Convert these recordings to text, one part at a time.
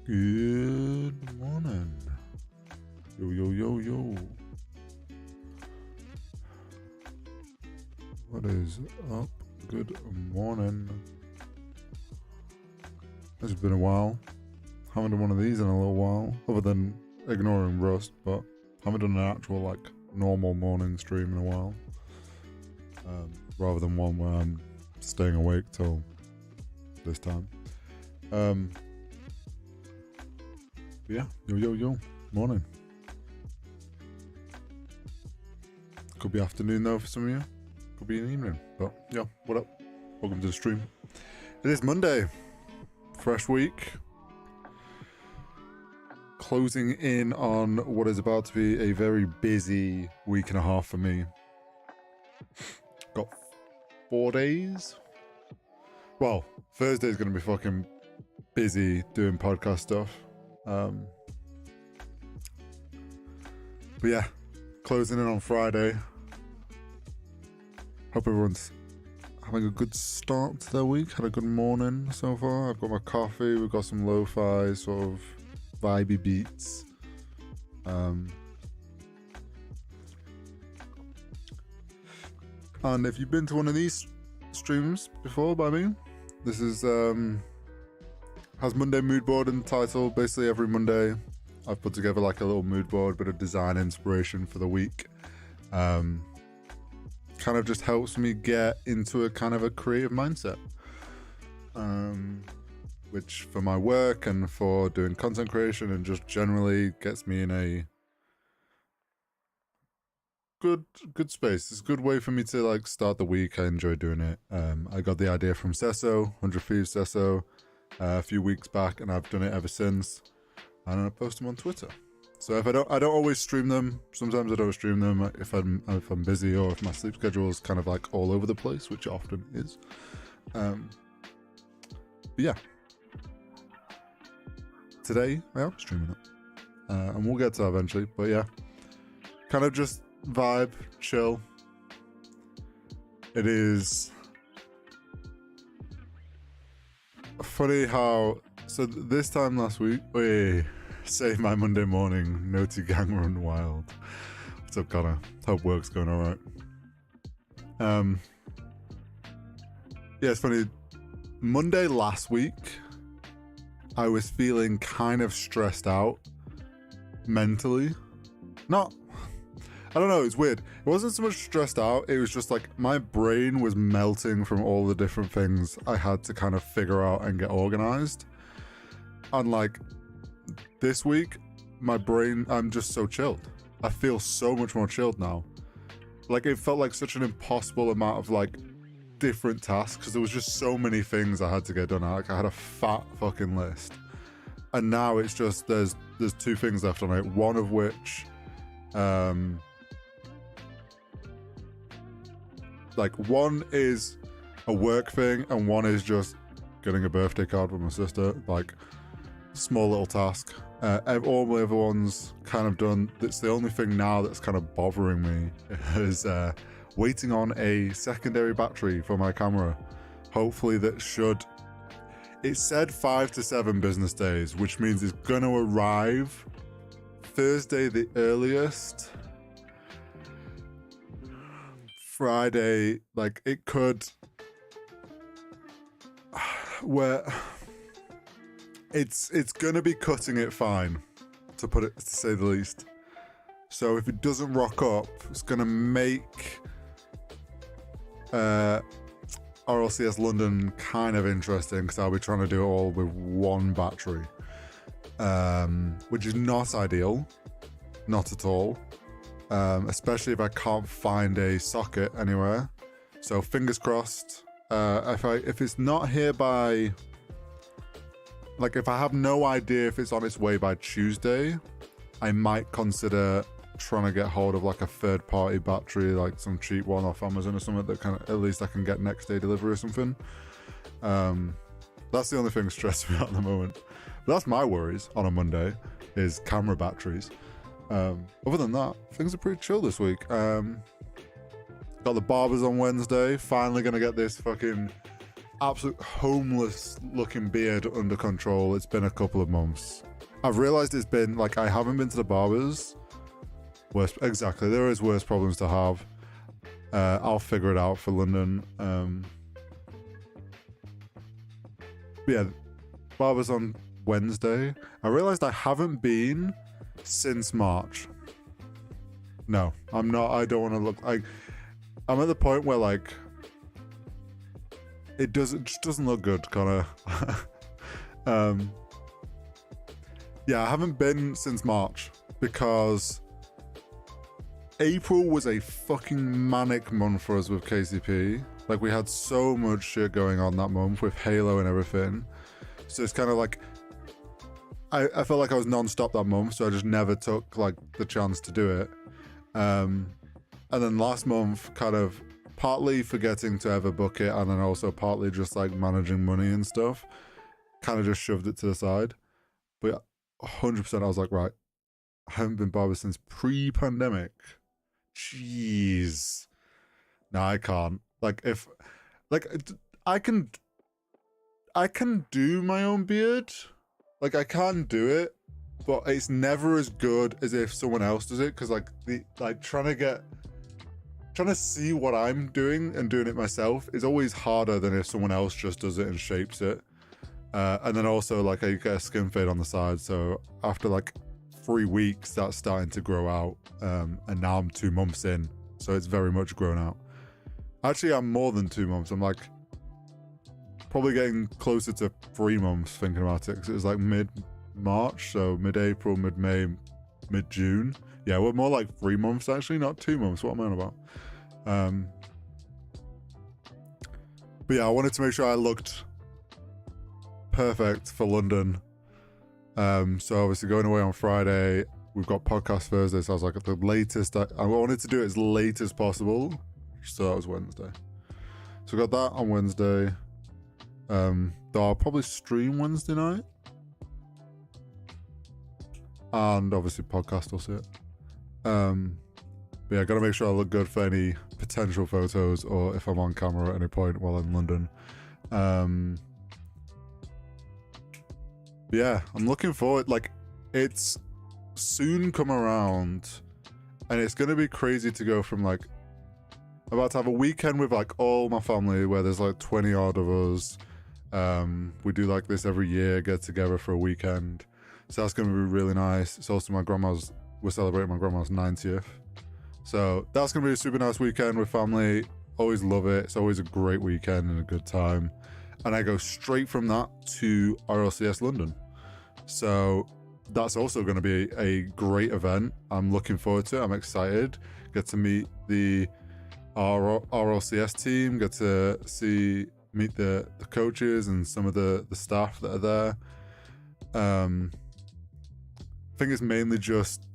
Good morning. Yo, yo, yo, yo. What is up? Good morning. It's been a while. Haven't done one of these in a little while, other than ignoring Rust, but haven't done an actual, normal morning stream in a while. Rather than one where I'm staying awake till this time. Yeah, yo, morning. Could be afternoon though for some of you. Could be an evening, but yeah, what up? Welcome to the stream. It is Monday. Fresh week. Closing in on what is about to be a very busy week and a half for me. Got 4 days. Well, Thursday's gonna be fucking busy doing podcast stuff. But yeah, closing in on Friday. Hope everyone's having a good start to their week. Had a good morning so far. I've got my coffee. We've got some lo-fi sort of vibey beats. And if you've been to one of these streams before by me, this is has Monday mood board in the title. Basically every Monday I've put together like a little mood board, bit of design inspiration for the week. Kind of just helps me get into a kind of a creative mindset, which for my work and for doing content creation and just generally gets me in a good space. It's a good way for me to like start the week. I enjoy doing it. I got the idea from Sesso, 100 Thieves Sesso, a few weeks back, and I've done it ever since. And I post them on Twitter. So if I don't always stream them. Sometimes I don't stream them if I'm busy or if my sleep schedule is kind of like all over the place, which it often is. But yeah, today I am streaming it, and we'll get to that eventually. But yeah, kind of just vibe, chill. It is funny how this time last week, save my Monday morning, Naughty Gang run wild. What's up, Connor? Hope work's going alright. Yeah, it's funny. Monday last week, I was feeling kind of stressed out mentally. I don't know, it's weird. It wasn't so much stressed out, it was just like my brain was melting from all the different things I had to kind of figure out and get organized. And like this week, my brain, I'm just so chilled. I feel so much more chilled now. Like it felt like such an impossible amount of like different tasks because there was just so many things I had to get done. Like I had a fat fucking list. And now it's just, there's 2 things left on it. One of which, like one is a work thing and one is just getting a birthday card from my sister. Like small little task. All my other ones kind of done. That's the only thing now that's kind of bothering me is waiting on a secondary battery for my camera. Hopefully that should... It said 5 to 7 business days, which means it's gonna arrive Thursday the earliest. Friday, like it could... Where... It's gonna be cutting it fine, to say the least. So if it doesn't rock up, it's gonna make RLCS London kind of interesting because I'll be trying to do it all with one battery, which is not ideal, not at all. Especially if I can't find a socket anywhere. So fingers crossed. If it's not here by... Like, if I have no idea if it's on its way by Tuesday, I might consider trying to get hold of, like, a third-party battery, like some cheap one off Amazon or something that kind of, at least I can get next-day delivery or something. That's the only thing stressing me out at the moment. But that's my worries on a Monday, is camera batteries. Other than that, things are pretty chill this week. Got the barbers on Wednesday. Finally going to get this fucking absolute homeless looking beard under control. It's been a couple of months. I've realized it's been like, I haven't been to the barbers. Exactly, there is worse problems to have. I'll figure it out for London. Yeah, barbers on Wednesday. I realized I haven't been since March. No, I'm not. I don't want to look like, I'm at the point where like it just doesn't look good, kind of. Yeah, I haven't been since March because April was a fucking manic month for us with KCP. Like, we had so much shit going on that month with Halo and everything. So it's kind of like, I felt like I was non-stop that month, so I just never took like the chance to do it. And then last month, kind of partly forgetting to ever book it, and then also partly just like managing money and stuff, kind of just shoved it to the side. But 100% I was like, right, I haven't been barber since pre-pandemic. Jeez. No, I can't. Like, if, like, I can do my own beard. Like, I can do it, but it's never as good as if someone else does it. Cause like trying to see what I'm doing and doing it myself is always harder than if someone else just does it and shapes it. And then also like I get a skin fade on the side. So after like 3 weeks, that's starting to grow out. And now I'm 2 months in, so it's very much grown out. Actually, I'm more than 2 months. I'm like probably getting closer to 3 months thinking about it, because it was like mid-March, so mid-April, mid-May, mid-June. Yeah, we're more like 3 months actually, not 2 months. What am I on about? But yeah, I wanted to make sure I looked perfect for London. So obviously going away on Friday, we've got podcast Thursday, so I was like at the latest, I wanted to do it as late as possible, so that was Wednesday. So got that on Wednesday. Though I'll probably stream Wednesday night, and obviously podcast will see it. But yeah, gotta make sure I look good for any potential photos, or if I'm on camera at any point while I'm in London. Yeah, I'm looking forward. Like, it's soon come around, and it's gonna be crazy to go from like about to have a weekend with like all my family where there's like 20 odd of us. We do like this every year, get together for a weekend, so that's gonna be really nice. It's also we're celebrating my grandma's 90th, so that's gonna be a super nice weekend with family. Always love it. It's always a great weekend and a good time. And I go straight from that to RLCS London, so that's also going to be a great event. I'm looking forward to it. I'm excited. Get to meet the RLCS team, get to meet the coaches and some of the staff that are there. I think it's mainly just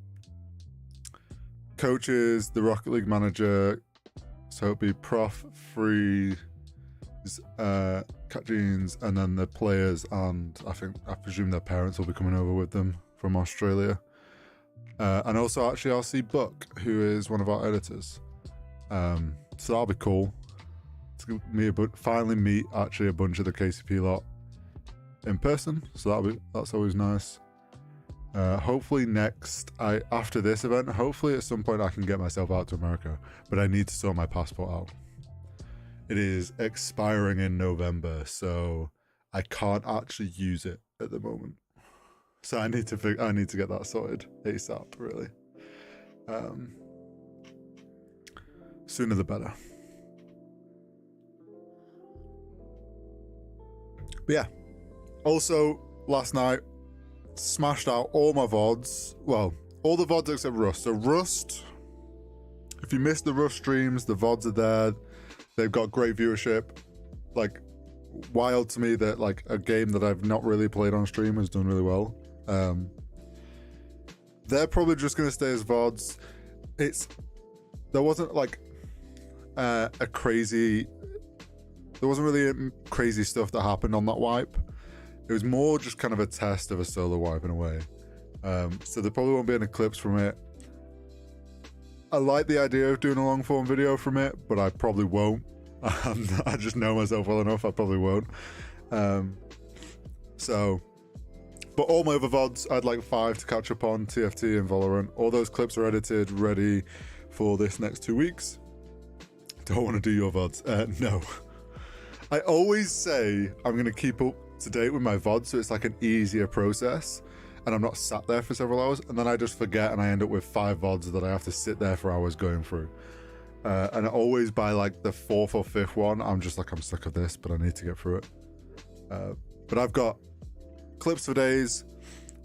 coaches, the Rocket League manager, so it'll be Prof, Free, Cat Jeans, and then the players, and I presume their parents will be coming over with them from Australia. And also actually I'll see Buck, who is one of our editors. So that'll be cool. Finally meet actually a bunch of the KCP lot in person, so that's always nice. Hopefully after this event, hopefully at some point I can get myself out to America, but I need to sort my passport out. It is expiring in November, so I can't actually use it at the moment. So I need to get that sorted ASAP, really. Sooner the better. But yeah. Also, last night, smashed out all my VODs. Well, all the VODs except Rust. So Rust, if you missed the Rust streams, the VODs are there. They've got great viewership. Like, wild to me that like a game that I've not really played on stream has done really well. They're probably just going to stay as VODs. There wasn't like there wasn't really crazy stuff that happened on that wipe. It was more just kind of a test of a solo wipe in a way. So there probably won't be any clips from it. I like the idea of doing a long form video from it, but I probably won't. I just know myself well enough, I probably won't. But all my other VODs, I had like 5 to catch up on, TFT and Valorant. All those clips are edited, ready for this next 2 weeks. Don't want to do your VODs. No. I always say I'm going to keep up to date with my VODs, so it's like an easier process, and I'm not sat there for several hours, and then I just forget and I end up with 5 VODs that I have to sit there for hours going through. And always by like the 4th or 5th one, I'm just like, I'm sick of this, but I need to get through it. But I've got clips for days.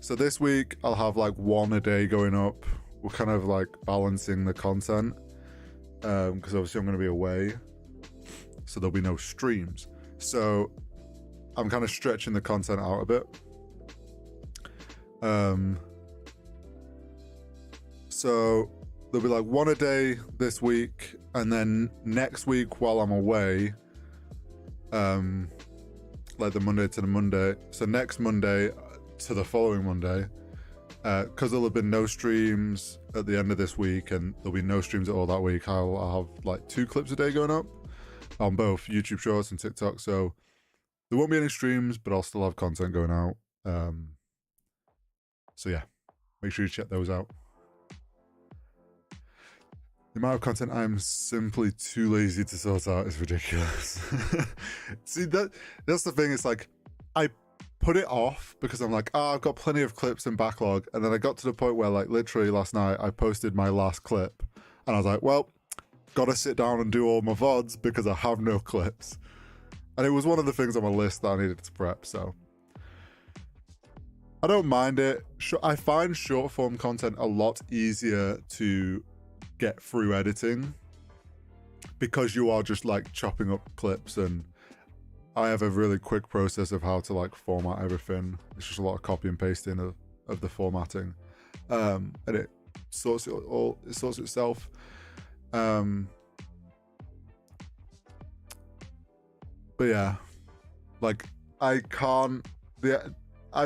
So this week I'll have like 1 a day going up. We're kind of like balancing the content, because obviously I'm going to be away, so there'll be no streams. So I'm kind of stretching the content out a bit. So there'll be like 1 a day this week, and then next week while I'm away, like the Monday to the Monday. So next Monday to the following Monday, because there'll have been no streams at the end of this week, and there'll be no streams at all that week. I'll have like 2 clips a day going up on both YouTube Shorts and TikTok. So there won't be any streams, but I'll still have content going out. So yeah, make sure you check those out. The amount of content I'm simply too lazy to sort out is ridiculous. See, that's the thing. It's like I put it off because I'm like, I've got plenty of clips and backlog. And then I got to the point where like literally last night I posted my last clip and I was like, well, gotta sit down and do all my VODs because I have no clips. And it was one of the things on my list that I needed to prep, so I don't mind it. I find short form content a lot easier to get through editing because you are just like chopping up clips, and I have a really quick process of how to like format everything. It's just a lot of copy and pasting of the formatting, and it sorts itself. But yeah, like I've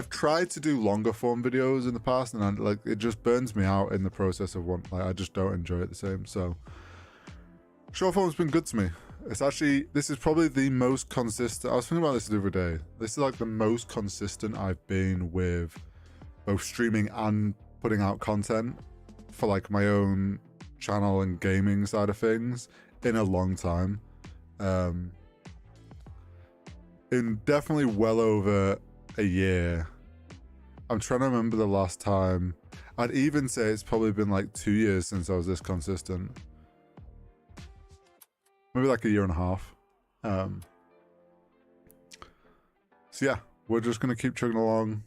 tried to do longer form videos in the past, and like it just burns me out in the process of one. Like I just don't enjoy it the same. So short form's been good to me. This is probably the most consistent. I was thinking about this the other day. This is like the most consistent I've been with both streaming and putting out content for like my own channel and gaming side of things in a long time. In definitely well over a year. I'm trying to remember the last time. I'd even say it's probably been like 2 years since I was this consistent. Maybe like a year and a half. So yeah, we're just gonna keep chugging along.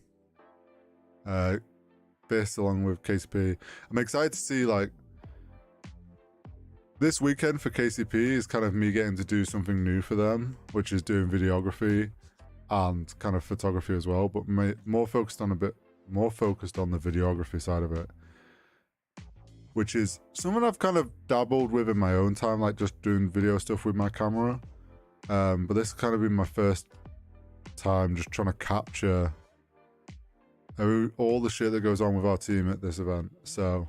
This along with KCP. I'm excited to see like this weekend for KCP is kind of me getting to do something new for them, which is doing videography and kind of photography as well, but more focused on the videography side of it, which is something I've kind of dabbled with in my own time, like just doing video stuff with my camera. But this has kind of been my first time just trying to capture all the shit that goes on with our team at this event. So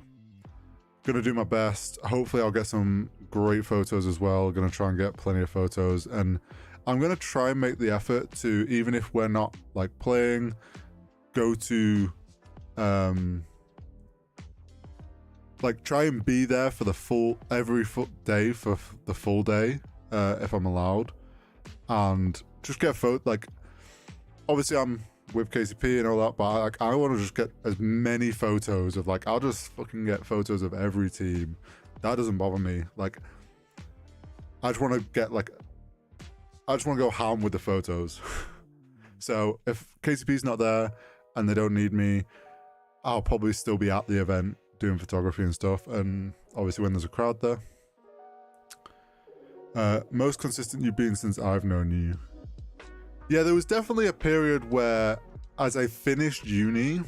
gonna do my best. Hopefully I'll get some great photos as well. Gonna try and get plenty of photos, and I'm gonna try and make the effort to, even if we're not like playing, go to like try and be there for the every day for the full day, if I'm allowed, and just get like obviously I'm with KCP and all that, but I want to just get as many photos of like, I'll just fucking get photos of every team. That doesn't bother me. Like I just want to go ham with the photos. So if KCP's not there and they don't need me, I'll probably still be at the event doing photography and stuff, and obviously when there's a crowd there. Most consistent you've been since I've known you. Yeah, there was definitely a period where as I finished uni,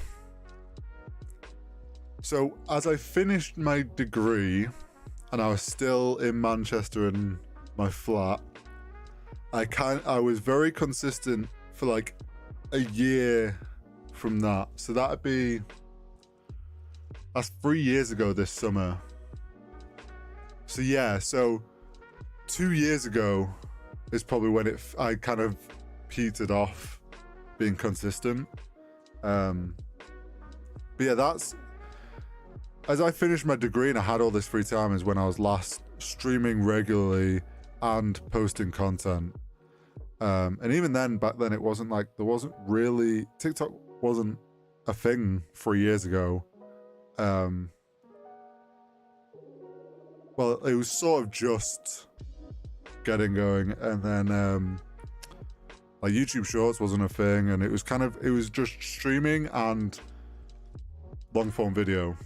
so as I finished my degree and I was still in Manchester in my flat, I was very consistent for like a year from that. So that's 3 years ago this summer. So yeah, so 2 years ago is probably when I kind of petered off being consistent. But yeah, that's as I finished my degree and I had all this free time is when I was last streaming regularly and posting content. And even then, back then, it wasn't like there wasn't really TikTok wasn't a thing 3 years ago. Well, it was sort of just getting going, and then like YouTube Shorts wasn't a thing, and it was just streaming and long form video.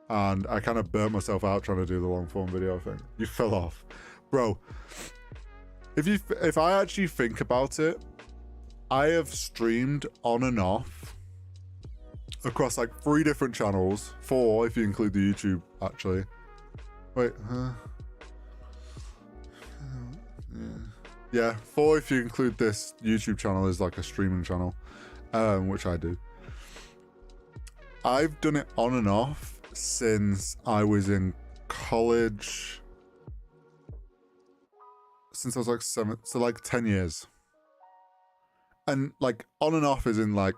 And I kind of burnt myself out trying to do the long form video thing. You fell off, bro. If I actually think about it, I have streamed on and off across like 3 different channels, 4 if you include the YouTube actually. Wait, yeah, 4 if you include this YouTube channel is like a streaming channel, which I do. I've done it on and off since I was in college. Since I was like 7, so like 10 years. And like on and off is in like,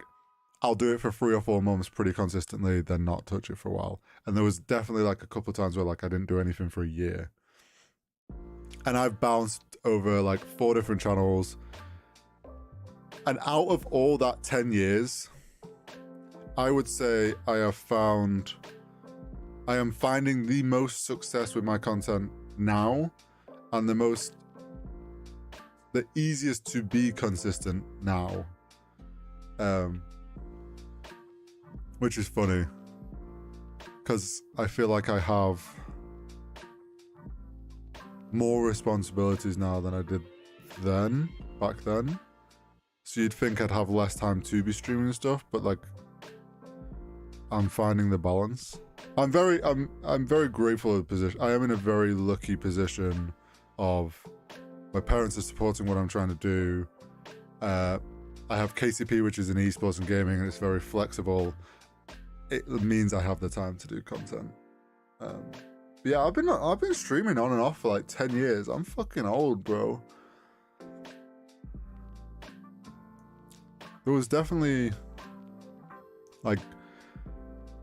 I'll do it for 3 or 4 months pretty consistently, then not touch it for a while. And there was definitely like a couple of times where like I didn't do anything for a year. And I've bounced over like 4 different channels. And out of all that 10 years, I would say I am finding the most success with my content now, and the easiest to be consistent now. Which is funny, because I feel like I have more responsibilities now than I did back then. So you'd think I'd have less time to be streaming stuff, but like, I'm finding the balance. I'm very grateful of the position. I am in a very lucky position of my parents are supporting what I'm trying to do. I have KCP, which is in esports and gaming, and it's very flexible. It means I have the time to do content. Yeah, I've been streaming on and off for like 10 years. I'm fucking old, bro. There was definitely like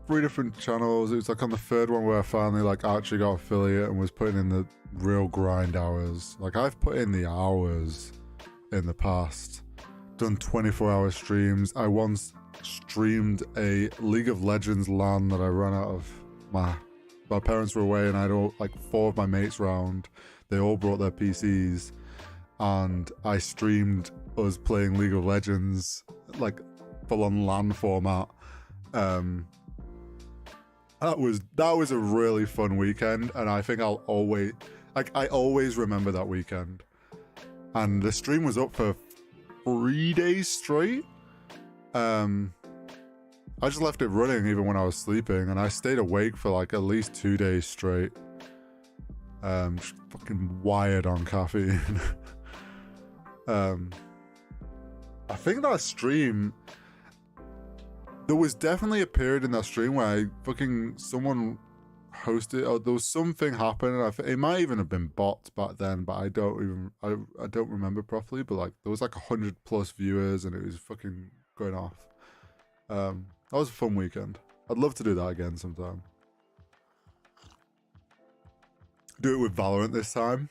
3 different channels. It was like on the 3rd one where I finally like actually got affiliate and was putting in the real grind hours. Like I've put in the hours in the past, done 24-hour streams. I once streamed a League of Legends LAN that I ran out of. My parents were away and I had like 4 of my mates round. They all brought their PCs and I streamed us playing League of Legends, like full on LAN format. That was a really fun weekend, and I think I always remember that weekend. And the stream was up for 3 days straight. I just left it running even when I was sleeping, and I stayed awake for like at least 2 days straight. Just fucking wired on caffeine. I think that stream, there was definitely a period in that stream where someone hosted, or there was something happened. It might even have been bots back then, but I don't remember properly. But like there was like 100+ viewers, and it was fucking going off. That was a fun weekend. I'd love to do that again sometime. Do it with Valorant this time.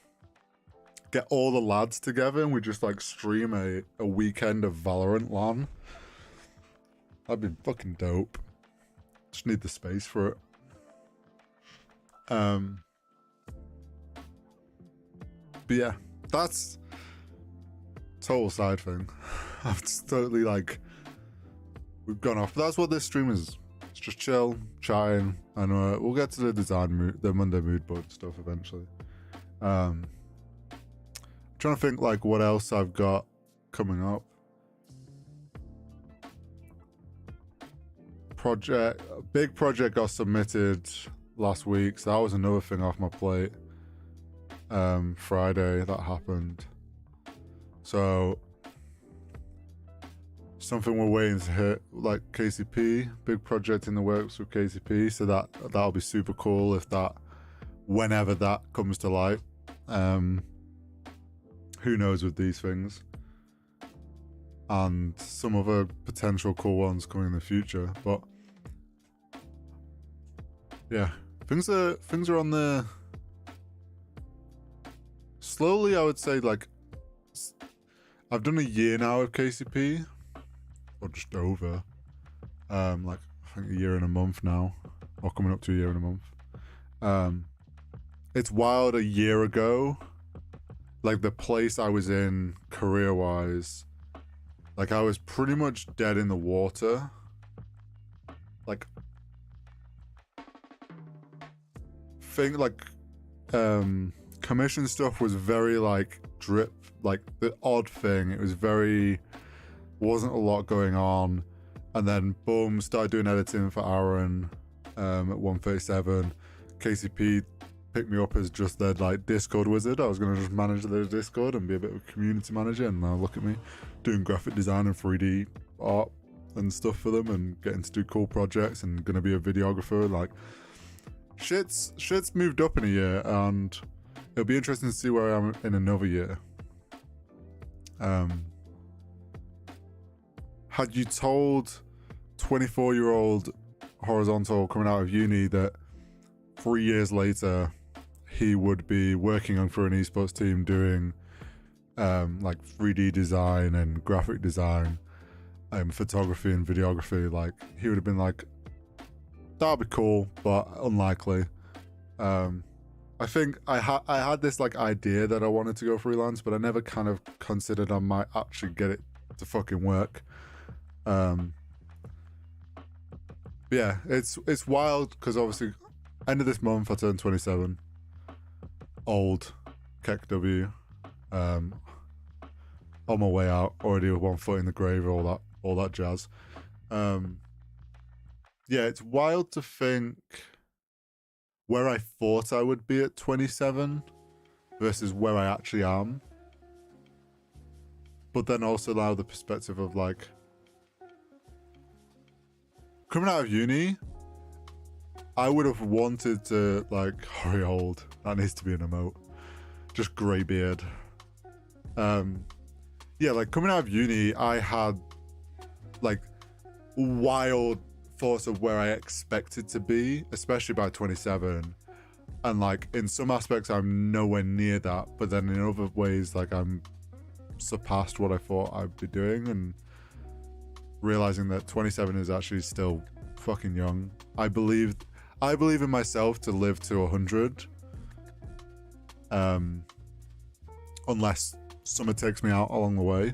Get all the lads together and we just like stream a weekend of Valorant LAN. That'd be fucking dope. Just need the space for it. But yeah, that's total side thing. I've just totally like, we've gone off. But that's what this stream is. It's just chill, chatting, and we'll get to the design mood, the Monday mood board stuff eventually. Trying to think like what else I've got coming up. Big project got submitted last week, so that was another thing off my plate. Friday that happened. So something we're waiting to hit, like KCP, big project in the works with KCP. So that'll be super cool if whenever that comes to light. Who knows with these things, and some other potential cool ones coming in the future. But yeah, things are on the slowly. I would say, like, I've done a year now of KCP, or just over. Like, I think a year and a month now, or coming up to a year and a month. It's wild. A year ago, like, the place I was in career-wise, like, I was pretty much dead in the water. Like, commission stuff was very, like, drip, like, the odd thing. It was wasn't a lot going on. And then, boom, started doing editing for Aaron at 137. KCP picked me up as just their, like, Discord wizard. I was going to just manage their Discord and be a bit of a community manager, and now look at me doing graphic design and 3D art and stuff for them, and getting to do cool projects, and going to be a videographer. Like, shit's moved up in a year, and it'll be interesting to see where I am in another year. Had you told 24-year-old Horizontal coming out of uni that 3 years later he would be working on for an esports team doing like 3D design and graphic design, photography and videography, like, he would have been like, that'd be cool, but unlikely. I think I had this, like, idea that I wanted to go freelance, but I never kind of considered I might actually get it to fucking work. Yeah, it's wild, because obviously end of this month I turn 27. Old Keck W. On my way out, already with one foot in the grave, all that jazz. Yeah, it's wild to think where I thought I would be at 27 versus where I actually am. But then also now the perspective of, like, coming out of uni, I would have wanted to, like, hurry old. That needs to be an emote. Just grey beard. Yeah, like, coming out of uni, I had, like, wild thoughts of where I expected to be, especially by 27. And, like, in some aspects, I'm nowhere near that. But then in other ways, like, I'm surpassed what I thought I'd be doing, and realizing that 27 is actually still fucking young. I believe in myself to live to 100. Unless summer takes me out along the way.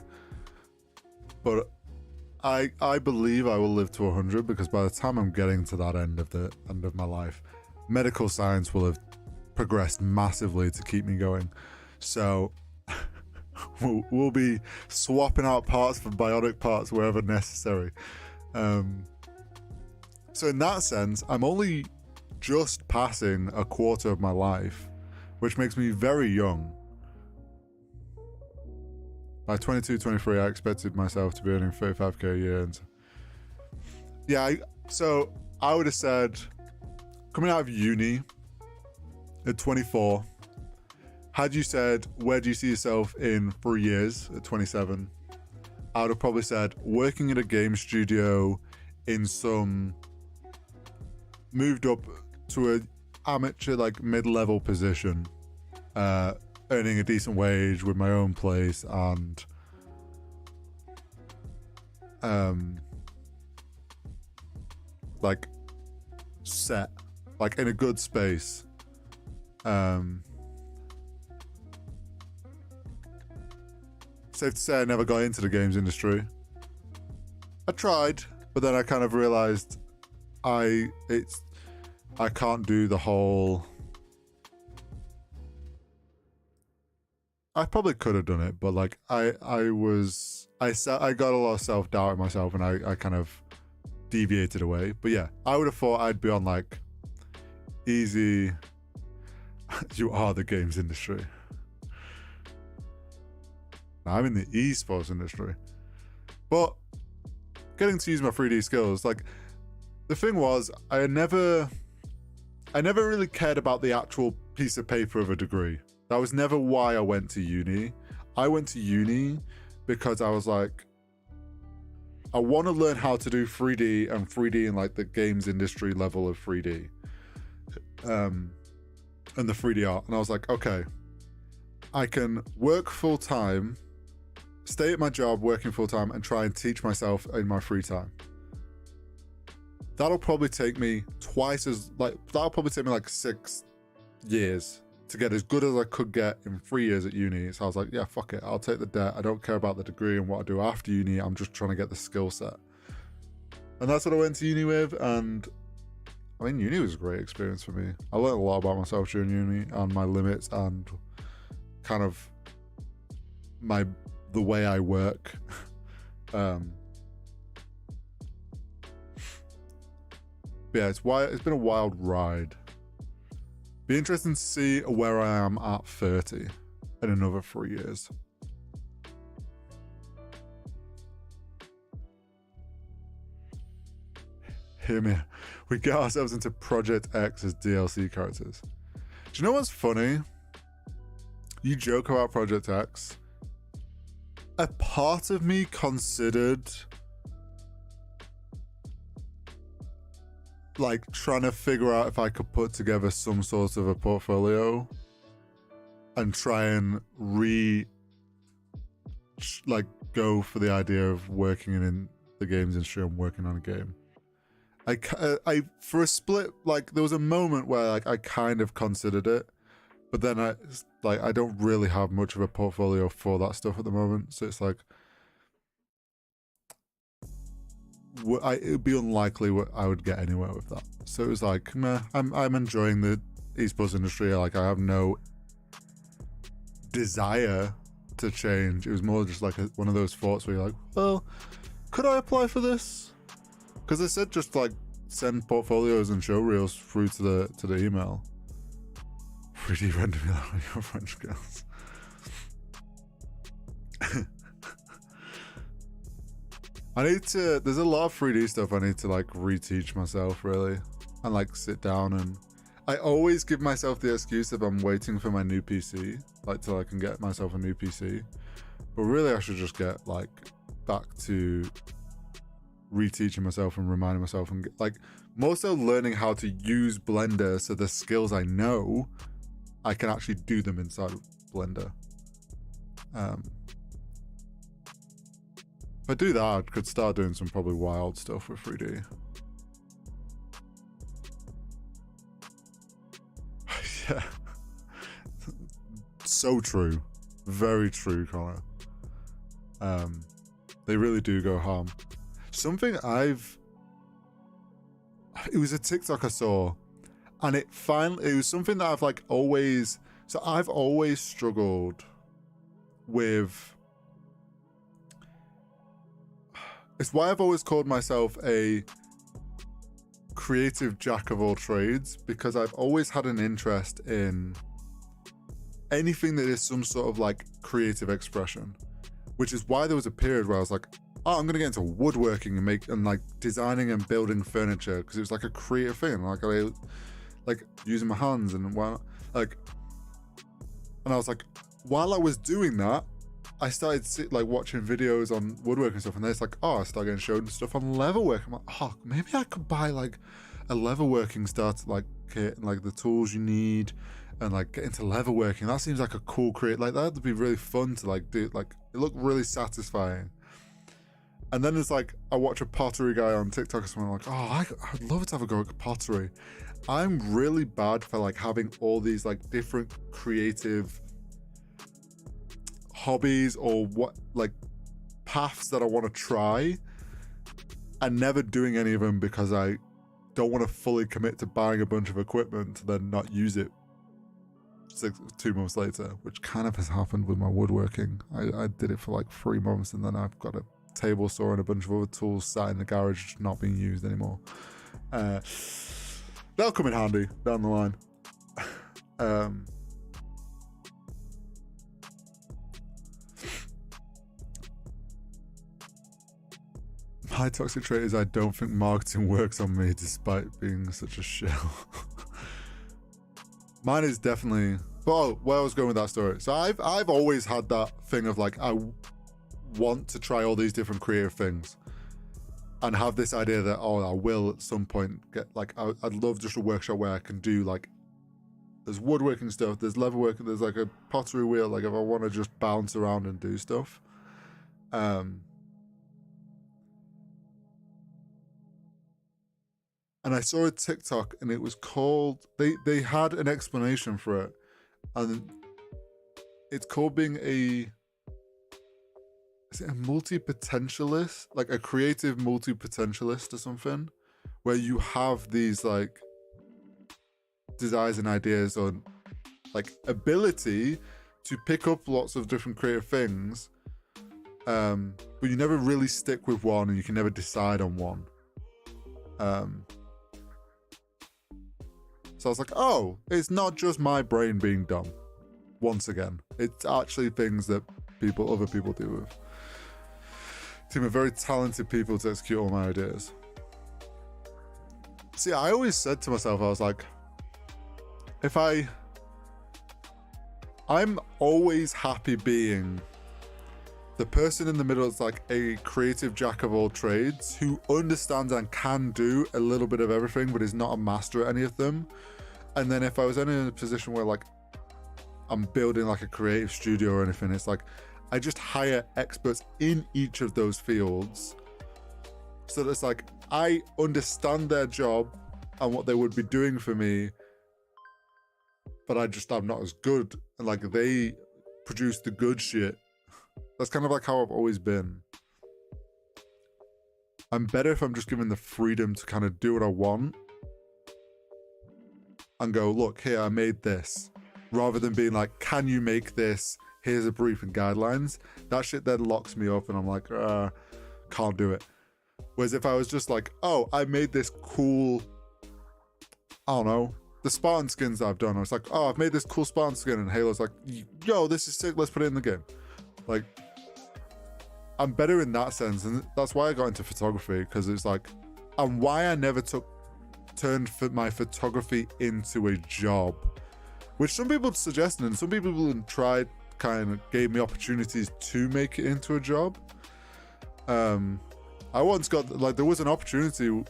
But I believe I will live to 100, because by the time I'm getting to that end of my life, medical science will have progressed massively to keep me going. So we'll be swapping out parts for bionic parts wherever necessary. So in that sense, I'm only just passing a quarter of my life, which makes me very young. By 22, 23, I expected myself to be earning 35k a year. And yeah, so I would have said, coming out of uni at 24, had you said, where do you see yourself in 3 years at 27? I would have probably said, working at a game studio in some, moved up to an amateur, like, mid-level position, earning a decent wage with my own place, and like, set, like, in a good space. Safe to say I never got into the games industry. I tried, but then I kind of realized I can't do the whole. I probably could have done it, but, like, I got a lot of self-doubt in myself, and I kind of deviated away. But yeah, I would have thought I'd be on, like, easy. You are the games industry. I'm in the esports industry. But getting to use my 3D skills, like, the thing was, I never really cared about the actual piece of paper of a degree. That was never why I went to uni. I went to uni because I was like, I want to learn how to do 3D and 3D in like the games industry level of 3D. And the 3D art. And I was like, okay, I can work full time, stay at my job working full time, and try and teach myself in my free time. That'll probably take me that'll probably take me like 6 years to get as good as I could get in 3 years at uni. So I was like, yeah, fuck it. I'll take the debt. I don't care about the degree and what I do after uni. I'm just trying to get the skill set. And that's what I went to uni with. And I mean, uni was a great experience for me. I learned a lot about myself during uni and my limits and kind of the way I work. But yeah, it's been a wild ride. Be interesting to see where I am at 30 in another 3 years. Hear me. We get ourselves into Project X as DLC characters. Do you know what's funny? You joke about Project X. A part of me considered like trying to figure out if I could put together some sort of a portfolio and try and go for the idea of working in the games industry and working on a game. I for a split, like there was a moment where like I kind of considered it, but then I don't really have much of a portfolio for that stuff at the moment. So it's like, it would be unlikely I would get anywhere with that. So it was like, nah, I'm enjoying the esports industry. Like I have no desire to change. It was more just like one of those thoughts where you're like, well, could I apply for this? Because they said just like send portfolios and show reels through to the email. 3D render me like your French girls. There's a lot of 3D stuff I need to like reteach myself really, and like sit down, and I always give myself the excuse if I'm waiting for my new PC, like till I can get myself a new PC. But really I should just get like back to reteaching myself and reminding myself, and like more so learning how to use Blender so the skills I know I can actually do them inside of Blender. If I do that, I could start doing some probably wild stuff with 3D. Yeah. So true. Very true, Connor. They really do go harm. Something it was a TikTok I saw, and it was something that I've like always, so I've always struggled with. It's why I've always called myself a creative jack of all trades, because I've always had an interest in anything that is some sort of like creative expression, which is why there was a period where I was like, oh, I'm gonna get into woodworking and like designing and building furniture, because it was like a creative thing, like using my hands and and I was like, while I was doing that, I started watching videos on woodworking and stuff, and then it's like, oh, I started getting shown stuff on leatherwork. I'm like, oh, maybe I could buy like a leatherworking starter like kit and like the tools you need, and like get into leatherworking. That seems like a cool like that'd be really fun to like do. Like it looked really satisfying. And then it's like I watch a pottery guy on TikTok or something. I'm like, oh, I'd love to have a go at pottery. I'm really bad for like having all these like different creative hobbies or what like paths that I want to try, and never doing any of them because I don't want to fully commit to buying a bunch of equipment to then not use it 2 months later, which kind of has happened with my woodworking. I did it for like 3 months, and then I've got a table saw and a bunch of other tools sat in the garage not being used anymore. That'll come in handy down the line. My toxic trait is I don't think marketing works on me despite being such a shell. Mine is definitely Well, where I was going with that story. So I've always had that thing of like, I want to try all these different creative things and have this idea that, oh, I will at some point get like, I'd love just a workshop where I can do like, there's woodworking stuff, there's leatherworking, there's like a pottery wheel, like if I want to just bounce around and do stuff. And I saw a TikTok and it was called, they had an explanation for it, and it's called being is it a multi-potentialist? Like a creative multi-potentialist or something? Where you have these like desires and ideas or like ability to pick up lots of different creative things, but you never really stick with one and you can never decide on one. So I was like, oh, it's not just my brain being dumb. Once again, it's actually things that other people do with. Team of very talented people to execute all my ideas. See, I always said to myself, I was like, I'm always happy being the person in the middle that's like a creative jack of all trades who understands and can do a little bit of everything, but is not a master at any of them. And then if I was in a position where like I'm building like a creative studio or anything, it's like I just hire experts in each of those fields. So that it's like I understand their job and what they would be doing for me, but I'm not as good. And like they produce the good shit. That's kind of like how I've always been. I'm better if I'm just given the freedom to kind of do what I want and go, look, here, I made this. Rather than being like, can you make this? Here's a brief and guidelines. That shit then locks me up and I'm like, can't do it. Whereas if I was just like, oh, I made this cool, I don't know, the Spartan skins that I've done. I was like, oh, I've made this cool Spartan skin, and Halo's like, yo, this is sick, let's put it in the game. Like, I'm better in that sense, and that's why I got into photography, because it's like, and why I never turned my photography into a job, which some people suggested, and some people tried, kind of gave me opportunities to make it into a job. I once got, like, there was an opportunity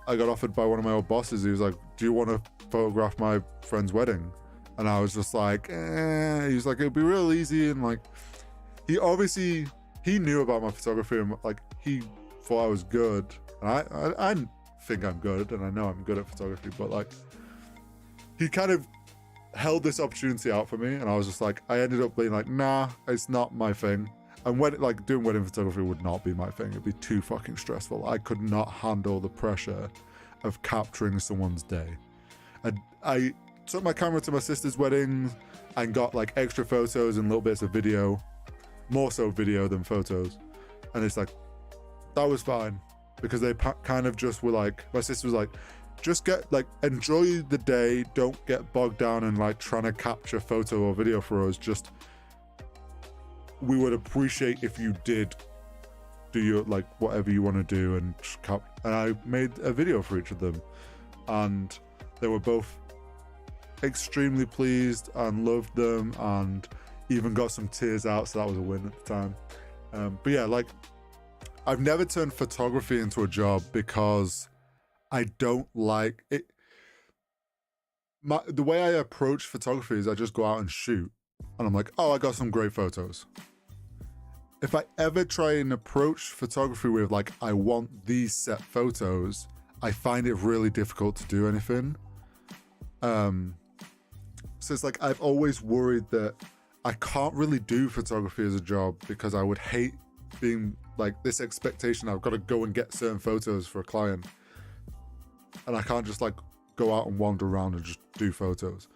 I got offered by one of my old bosses. He was like, do you want to photograph my friend's wedding? And I was just like, He was like, it'd be real easy. And like, he knew about my photography, and like, he thought I was good. And I think I'm good, and I know I'm good at photography, but like, he kind of held this opportunity out for me, and I was just like, I ended up being like, nah, it's not my thing. And doing wedding photography would not be my thing. It'd be too fucking stressful. I could not handle the pressure of capturing someone's day. And I took my camera to my sister's wedding and got like extra photos and little bits of video, more so video than photos. And it's like, that was fine, because they kind of just were like, my sister was like, just enjoy the day, don't get bogged down in like trying to capture photo or video for us. Just, we would appreciate if you did do your, like, whatever you want to do, and I made a video for each of them, and they were both extremely pleased and loved them, and even got some tears out, so that was a win at the time. But yeah, like, I've never turned photography into a job because I don't like it. The way I approach photography is I just go out and shoot, and I'm like, oh, I got some great photos. If I ever try and approach photography with like, I want these set photos, I find it really difficult to do anything. So it's like, I've always worried that I can't really do photography as a job, because I would hate being like this expectation I've got to go and get certain photos for a client, and I can't just like go out and wander around and just do photos.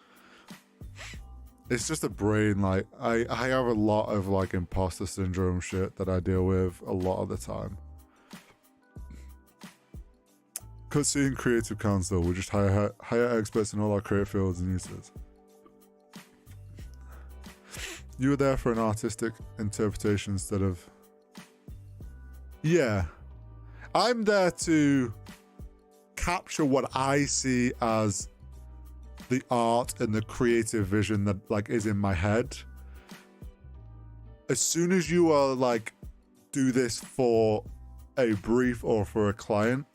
It's just a brain, like, I have a lot of like imposter syndrome shit that I deal with a lot of the time. Cutscene Creative Council, we just hire experts in all our creative fields and uses. You were there for an artistic interpretation instead of... Yeah. I'm there to capture what I see as the art and the creative vision that like is in my head. As soon as you are like, do this for a brief or for a client,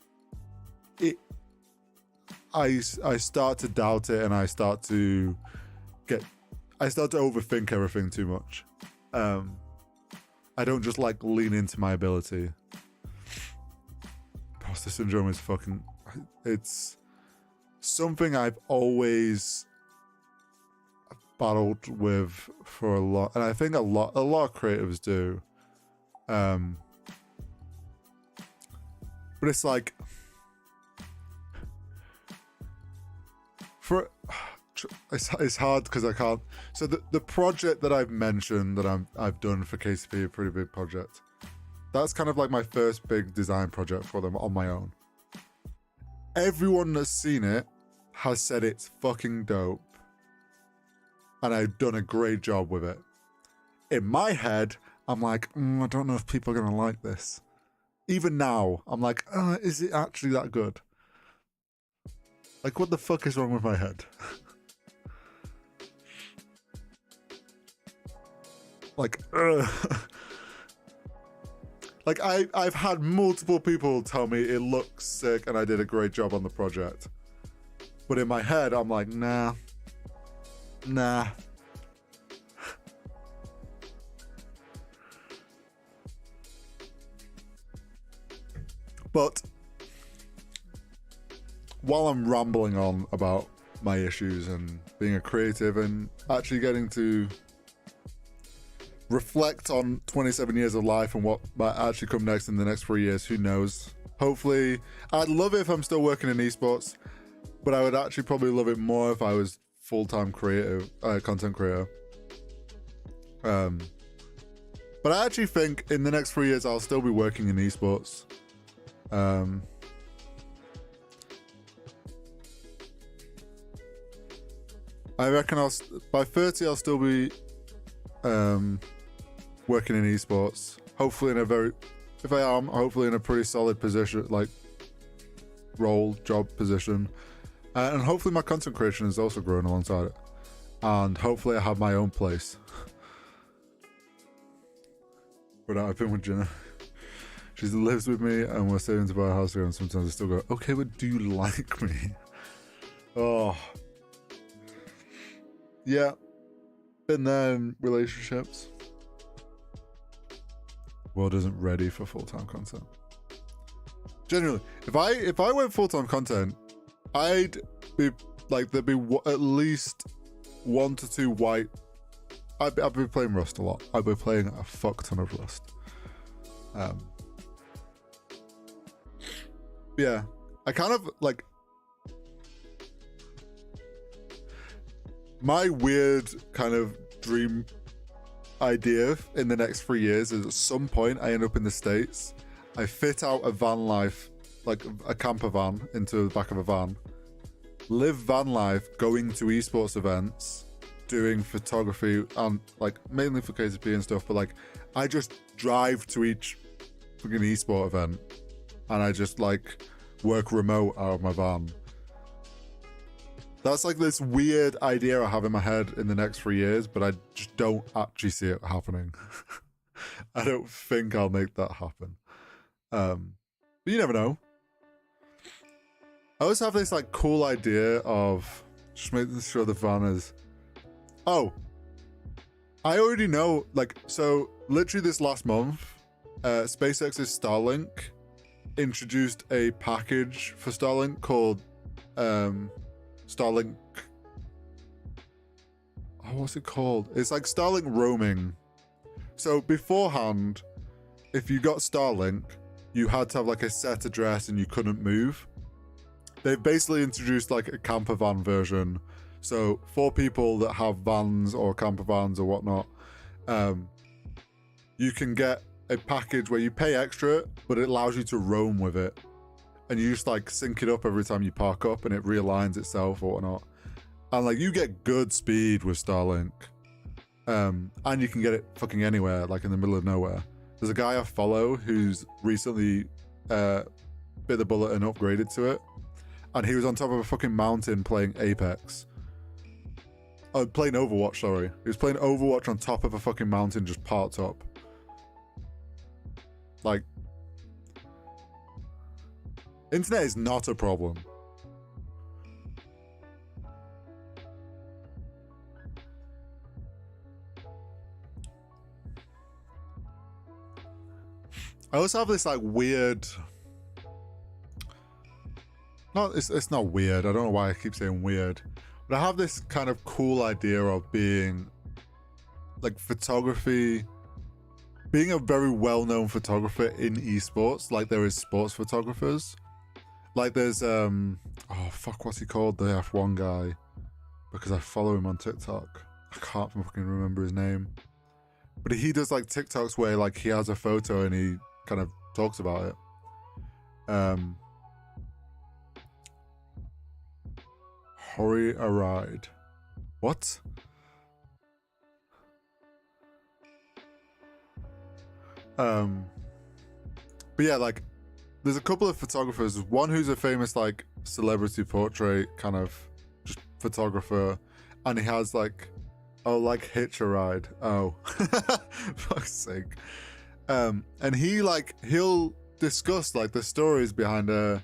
I start to doubt it, and I start to overthink everything too much. I don't just like lean into my ability. Imposter syndrome is it's something I've always battled with for a lot, and I think a lot of creatives do. But it's like, it's hard because I can't. So the project that I've mentioned that I've done for KCP, a pretty big project. That's kind of like my first big design project for them on my own. Everyone that's seen it has said it's fucking dope, and I've done a great job with it. In my head, I'm like, I don't know if people are gonna like this. Even now, I'm like, is it actually that good? Like, what the fuck is wrong with my head? Like, like I've had multiple people tell me it looks sick and I did a great job on the project. But in my head, I'm like, nah. But while I'm rambling on about my issues and being a creative and actually getting to reflect on 27 years of life and what might actually come next in the next 3 years, who knows? Hopefully, I'd love it if I'm still working in esports, but I would actually probably love it more if I was full-time content creator. But I actually think in the next 3 years I'll still be working in esports. I reckon by 30 I'll still be working in esports. Hopefully if I am, hopefully in a pretty solid position, like job position. And hopefully my content creation is also growing alongside it. And hopefully I have my own place. But I've been with Jenna. She lives with me and we're saving to buy a house here, and sometimes I still go, okay, but do you like me? Oh. Yeah. Been there in relationships. World isn't ready for full-time content. Generally, if I went full-time content, I'd be like, there'd be at least 1 to 2 white. I'd be playing Rust a lot. I'd be playing a fuck ton of Rust. Yeah, I kind of like, my weird kind of dream idea in the next 3 years is at some point I end up in the States. I fit out a van life, like a camper van into the back of a van, live van life, going to esports events, doing photography and like mainly for KCP and stuff, but like I just drive to each fucking esport event and I just like work remote out of my van. That's like this weird idea I have in my head in the next 3 years, but I just don't actually see it happening. I don't think I'll make that happen. But you never know. I always have this like cool idea of just making sure the van is... Oh, I already know, like, so literally this last month, SpaceX's Starlink introduced a package for Starlink called Starlink... Oh, what's it called? It's like Starlink roaming. So beforehand, if you got Starlink, you had to have like a set address and you couldn't move. They've basically introduced like a camper van version. So for people that have vans or camper vans or whatnot, you can get a package where you pay extra, but it allows you to roam with it. And you just like sync it up every time you park up and it realigns itself or whatnot. And like you get good speed with Starlink. And you can get it fucking anywhere, like in the middle of nowhere. There's a guy I follow who's recently bit the bullet and upgraded to it. And he was on top of a fucking mountain playing Apex Oh, playing Overwatch, sorry. He was playing Overwatch on top of a fucking mountain just parked up. Like, internet is not a problem. I also have this like weird... It's not weird. I don't know why I keep saying weird. But I have this kind of cool idea of being like photography, being a very well-known photographer in esports, like there is sports photographers. Like there's oh fuck, what's he called? The F1 guy. Because I follow him on TikTok. I can't fucking remember his name. But he does like TikToks where like he has a photo and he kind of talks about it. Hurry a ride. What? But yeah, like there's a couple of photographers. One who's a famous like celebrity portrait kind of just photographer, and he has like, oh, like Hitch a Ride. Oh, fuck's sake. And he'll discuss like the stories behind a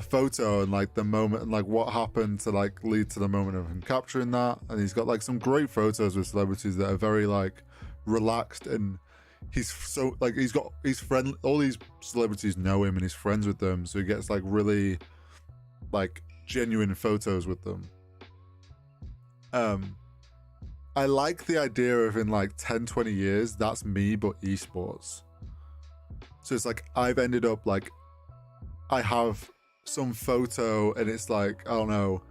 photo and like the moment and like what happened to like lead to the moment of him capturing that. And he's got like some great photos with celebrities that are very like relaxed, and he's so like he's friendly. All these celebrities know him and he's friends with them, so he gets like really like genuine photos with them. I like the idea of in like 10-20 years that's me but esports. So it's like I've ended up like I have some photo and it's like, I don't know,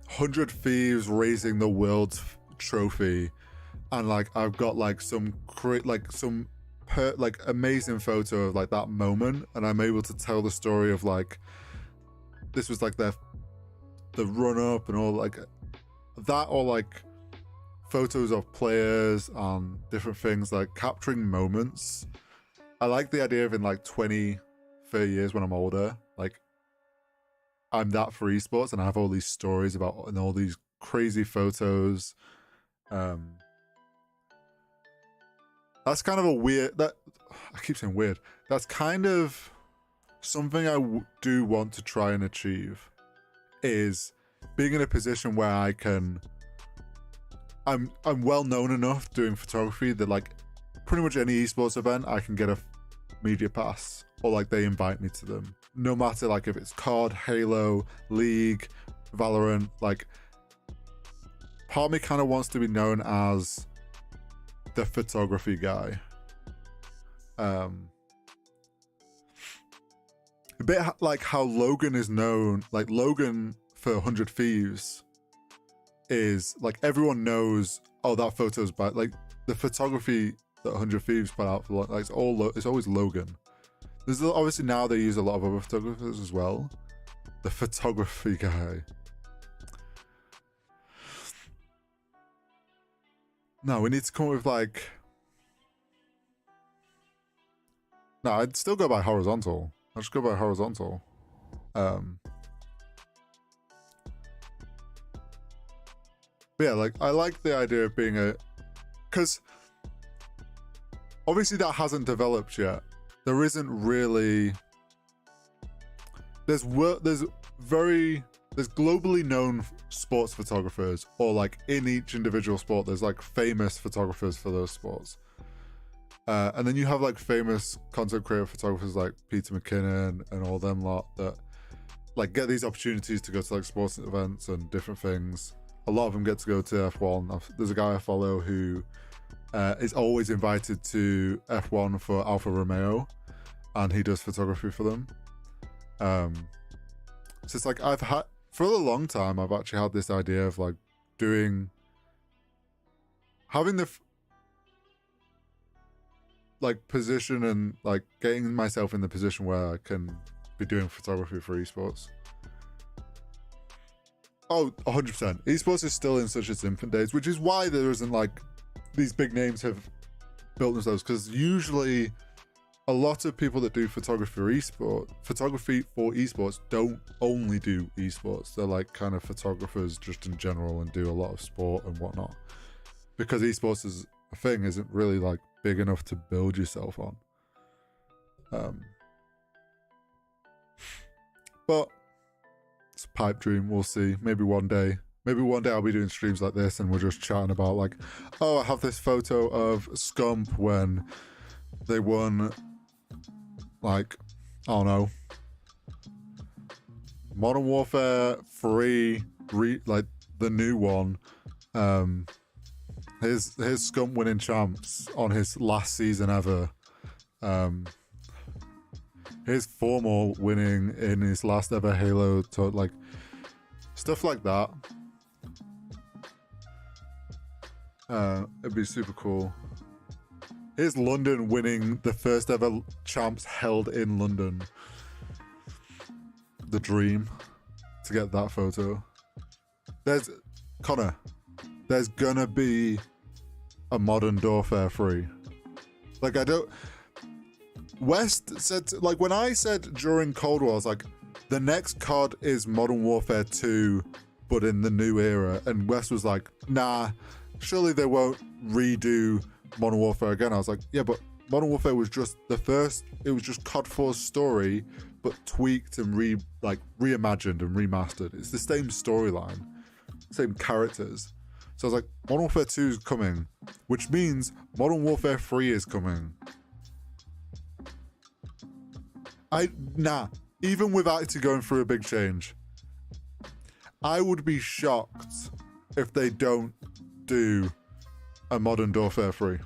100 Thieves raising the world trophy, and like I've got like some amazing photo of like that moment, and I'm able to tell the story of like this was like the run up and all like that, or like photos of players and different things, like capturing moments. I like the idea of in like 20-30 years when I'm older, like I'm that for esports and I have all these stories about and all these crazy photos. That's kind of a weird, that I keep saying weird, that's kind of something I do want to try and achieve, is being in a position where I can, I'm well known enough doing photography that like pretty much any esports event I can get a media pass, or like they invite me to them, no matter like if it's COD, Halo, League, Valorant. Like part of me kind of wants to be known as the photography guy. A bit like how Logan is known, like Logan for 100 Thieves is like everyone knows, oh, that photo's bad. Like the photography that 100 Thieves put out for like it's always Logan. There's obviously now they use a lot of other photographers as well. The photography guy. No, we need to come up with like... No, I'd still go by horizontal. I'll just go by horizontal. But yeah, like I like the idea of being a... Because obviously that hasn't developed yet. There isn't really... There's globally known sports photographers, or like in each individual sport there's like famous photographers for those sports, and then you have like famous content creator photographers like Peter McKinnon and all them lot that like get these opportunities to go to like sports events and different things. A lot of them get to go to F1. There's a guy I follow who is always invited to F1 for Alfa Romeo, and he does photography for them. So it's like for a long time I've actually had this idea of like having the like position and like getting myself in the position where I can be doing photography for esports. Oh, 100%. Esports is still in such its infant days, which is why there isn't like these big names have built themselves, because usually a lot of people that do photography for esports don't only do esports. They're like kind of photographers just in general and do a lot of sport and whatnot. Because esports is a thing isn't really like big enough to build yourself on. But it's a pipe dream. We'll see. Maybe one day I'll be doing streams like this and we're just chatting about like, oh, I have this photo of Scump when they won, like, I don't know, Modern Warfare 3, like the new one. His Scump winning champs on his last season ever. His Formal winning in his last ever Halo, like stuff like that. It'd be super cool. Here's London winning the first ever champs held in London. The dream to get that photo. Connor, there's gonna be a Modern Warfare 3. Like, West said, like, when I said during Cold War, I was like, the next COD is Modern Warfare 2, but in the new era. And West was like, nah, surely they won't redo Modern Warfare again. I was like, yeah, but Modern Warfare was just the first, it was just COD 4's story, but tweaked and reimagined and remastered. It's the same storyline, same characters. So I was like, Modern Warfare 2 is coming, which means Modern Warfare 3 is coming. Even without it going through a big change, I would be shocked if they don't do a Modern Warfare 3.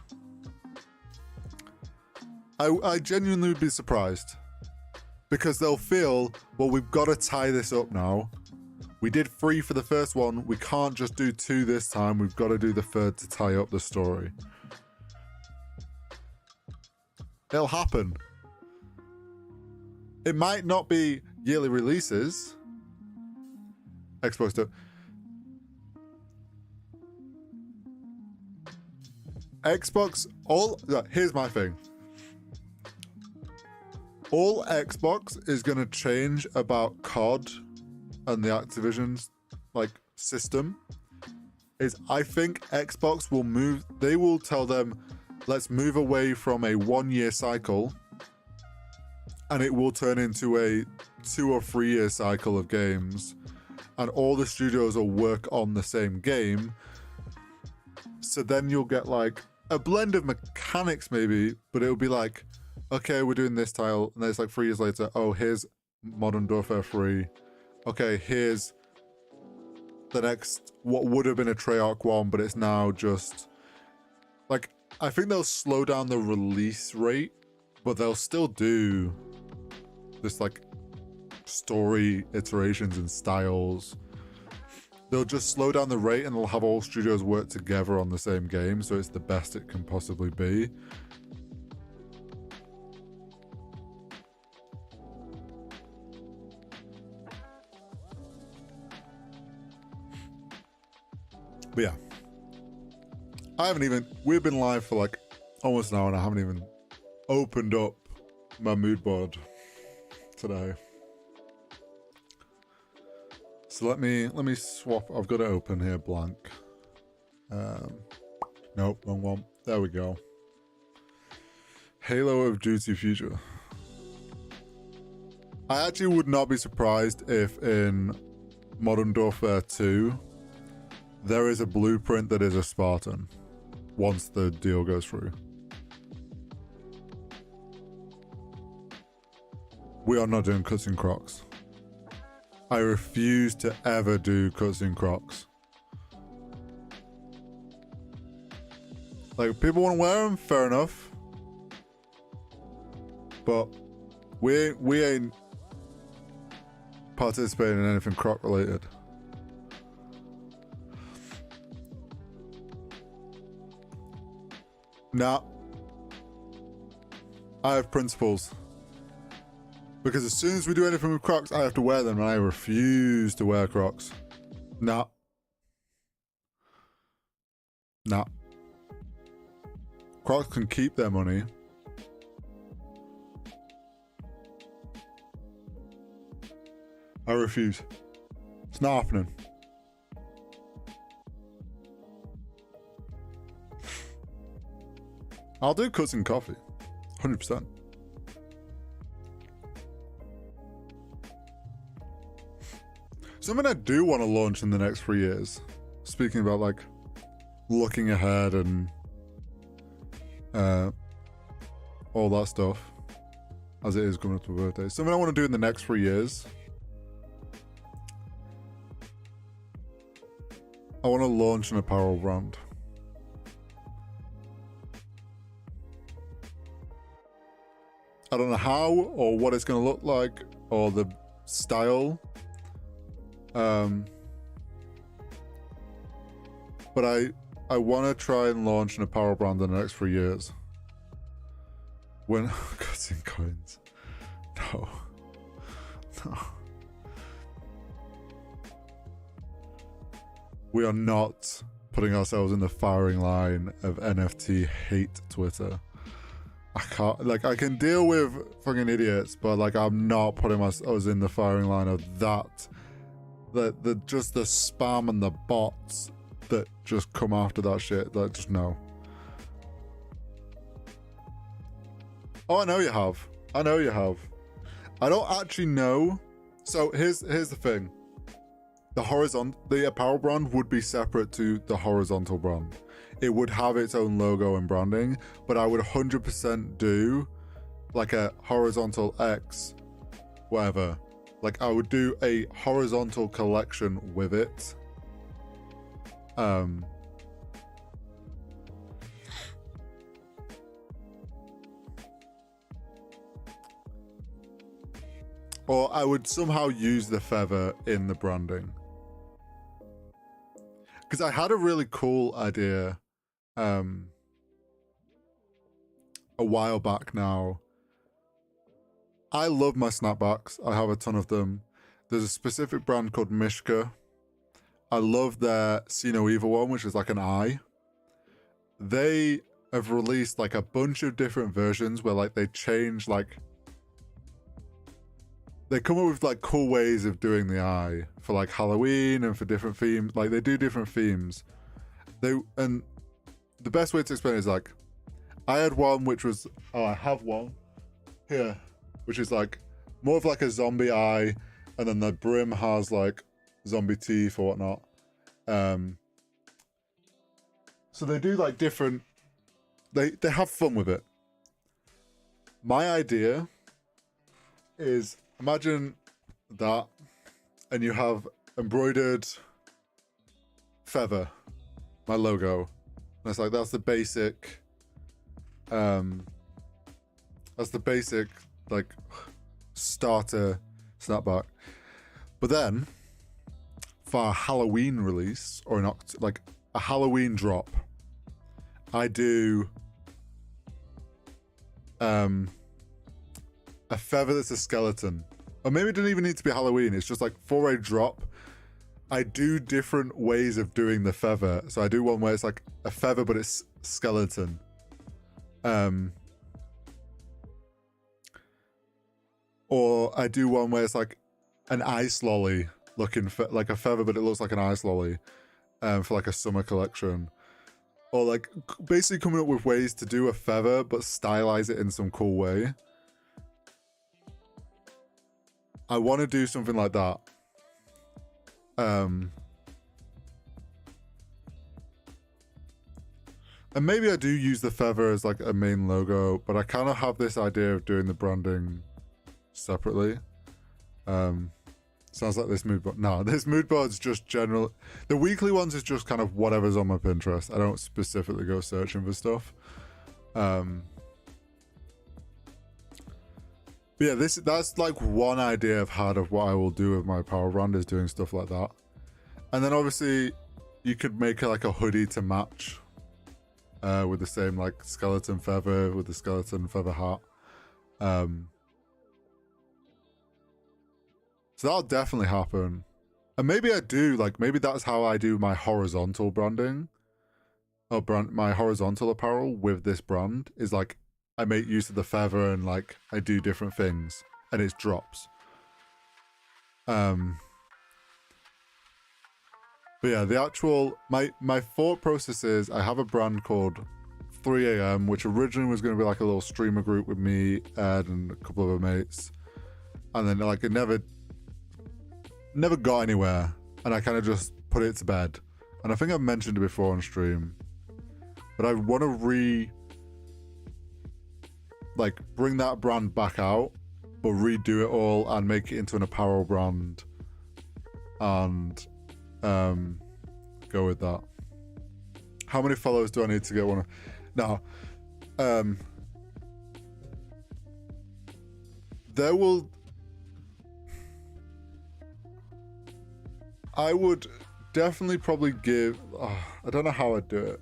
I genuinely would be surprised. Because they'll feel, well, we've got to tie this up now. We did 3 for the first one. We can't just do 2 this time. We've got to do the 3rd to tie up the story. It'll happen. It might not be yearly releases. Xbox don't. Here's my thing. All Xbox is going to change about COD and the Activision's like system is I think Xbox will move, they will tell them, let's move away from a 1-year cycle and it will turn into a 2 or 3 year cycle of games and all the studios will work on the same game. So then you'll get like a blend of mechanics maybe, but it'll be like, okay, we're doing this title, and then it's like 3 years later, oh, here's Modern Warfare 3. Okay, here's the next, what would have been a Treyarch one, but it's now just, like, I think they'll slow down the release rate, but they'll still do this, like, story iterations and styles. They'll just slow down the rate, and they'll have all studios work together on the same game, so it's the best it can possibly be. But yeah, we've been live for like almost an hour and I haven't even opened up my mood board today. So let me swap. I've got it open here, blank. Nope, wrong one. There we go. Halo of Duty Future. I actually would not be surprised if in Modern Warfare 2 there is a blueprint that is a Spartan once the deal goes through. We are not doing cutscene Crocs. I refuse to ever do cutscene Crocs. Like, if people want to wear them, fair enough. But we ain't participating in anything Croc related. Nah. I have principles. Because as soon as we do anything with Crocs, I have to wear them, and I refuse to wear Crocs. Nah. Nah. Crocs can keep their money. I refuse. It's not happening. I'll do cuts and coffee. 100%. Something I do want to launch in the next 3 years. Speaking about like looking ahead and all that stuff, as it is coming up to my birthday. Something I want to do in the next 3 years. I want to launch an apparel brand. I don't know how or what it's going to look like or the style. But I want to try and launch an apparel brand in the next 3 years. When cuts and coins. No. No. We are not putting ourselves in the firing line of NFT hate Twitter. I can't, like, I can deal with fucking idiots, but like, I'm not putting myself in the firing line of that. The just the spam and the bots that just come after that shit. Like, just no. Oh, I know you have. I know you have. I don't actually know. So here's the thing. The apparel brand would be separate to the horizontal brand. It would have its own logo and branding, but I would 100% do like a horizontal X, whatever. Like I would do a horizontal collection with it. Or I would somehow use the feather in the branding. Because I had a really cool idea a while back now. I love my snapbacks. I have a ton of them. There's a specific brand called Mishka. I love their See No Evil one, which is like an eye. They have released like a bunch of different versions where like they change like... They come up with like cool ways of doing the eye for like Halloween and for different themes. Like they do different themes. And the best way to explain it is like, I had one which was, I have one here, which is like more of like a zombie eye, and then the brim has like zombie teeth or whatnot. So they do like different, they have fun with it. My idea is, imagine that, and you have embroidered feather, my logo. And it's like, that's the basic, like starter snapback. But then for a Halloween release or like a Halloween drop, I do a feather that's a skeleton. Or maybe it doesn't even need to be Halloween. It's just like for a drop, I do different ways of doing the feather. So I do one where it's like a feather, but it's skeleton. Or I do one where it's like an ice lolly looking like a feather, but it looks like an ice lolly for like a summer collection. Or like basically coming up with ways to do a feather, but stylize it in some cool way. I want to do something like that. And maybe I do use the feather as like a main logo, but I kind of have this idea of doing the branding separately. Sounds like this mood board. No, this mood board's just general. The weekly ones is just kind of whatever's on my Pinterest. I don't specifically go searching for stuff. But yeah, that's like one idea I've had of what I will do with my power brand, is doing stuff like that. And then obviously you could make like a hoodie to match with the same like skeleton feather with the skeleton feather hat. So that'll definitely happen. And maybe I do, like maybe that's how I do my horizontal branding. Or my horizontal apparel with this brand is like I make use of the feather and like I do different things and it drops. But yeah, the actual my thought process is I have a brand called 3 a.m., which originally was going to be like a little streamer group with me, Ed, and a couple of other mates, and then like it never got anywhere, and I kind of just put it to bed. And I think I've mentioned it before on stream, but I want to bring that brand back out, but redo it all and make it into an apparel brand, and go with that. How many followers do I need to get one? Now, there will. I would definitely probably give. I don't know how I'd do it.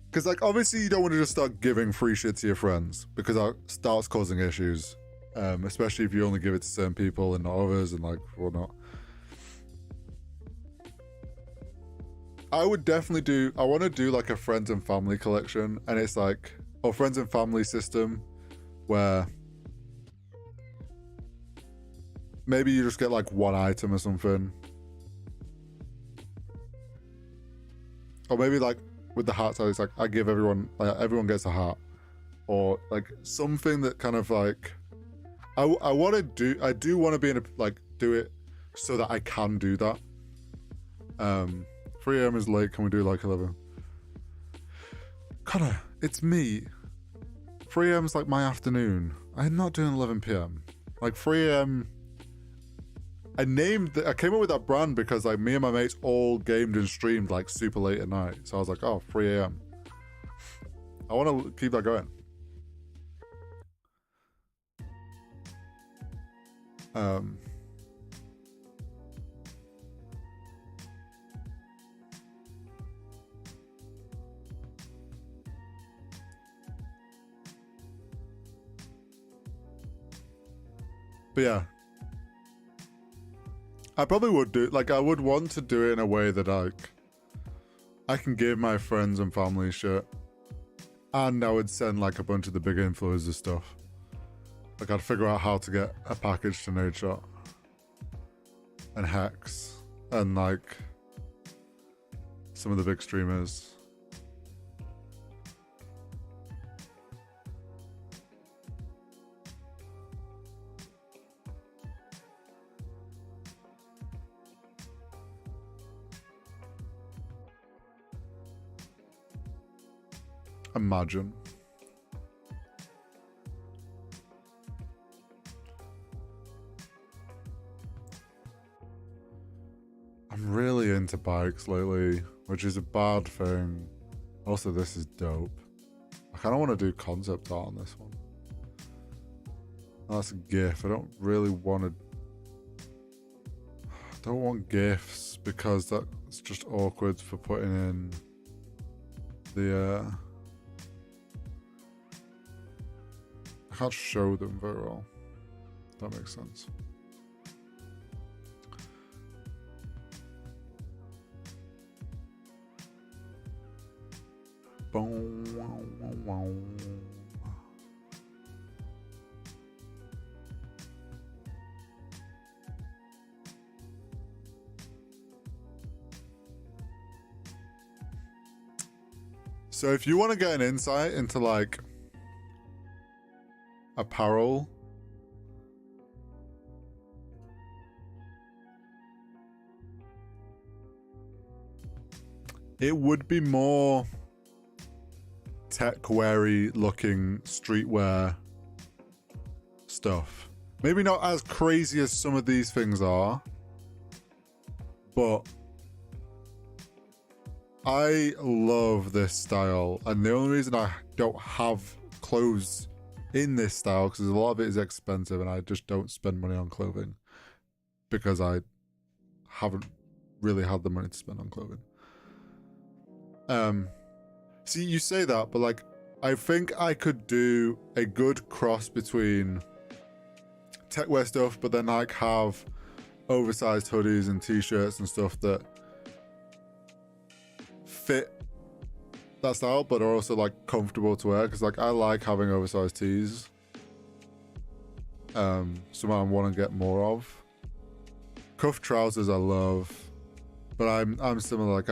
Because, like, obviously you don't want to just start giving free shit to your friends, because that starts causing issues. Especially if you only give it to certain people and not others, and like whatnot. I would definitely I want to do like a friends and family collection, and it's like, or friends and family system, where maybe you just get like one item or something. Or maybe like with the hat side, it's like I give everyone, like everyone gets a hat. Or like something that kind of like, I do want to be in a, like, do it so that I can do that. 3 a.m. is late, can we do like 11? Connor, it's me. 3 a.m. is like my afternoon. I'm not doing 11 p.m. Like 3 a.m. I came up with that brand because like me and my mates all gamed and streamed like super late at night. So I was like, oh, 3 a.m. I want to keep that going. But yeah, I probably would do, like, I would want to do it in a way that like I can give my friends and family shit, and I would send like a bunch of the big influencers stuff. Like I'd figure out how to get a package to Nadeshot and Hex and like some of the big streamers. Imagine. I'm really into bikes lately, which is a bad thing. Also, this is dope. I kind of want to do concept art on this one. That's a GIF. I don't really want to. I don't want GIFs because that's just awkward for putting in the. I can't show them very well. That makes sense. Boom, wow, wow, wow. So if you want to get an insight into like apparel, it would be more tech-weary looking streetwear stuff. Maybe not as crazy as some of these things are, but I love this style, and the only reason I don't have clothes in this style, because a lot of it is expensive and I just don't spend money on clothing because I haven't really had the money to spend on clothing. See, you say that, but like I think I could do a good cross between techwear stuff, but then like have oversized hoodies and t-shirts and stuff that fit that style, but are also like comfortable to wear, because like I like having oversized tees. Something I want to get more of. Cuff trousers I love, but I'm similar. Like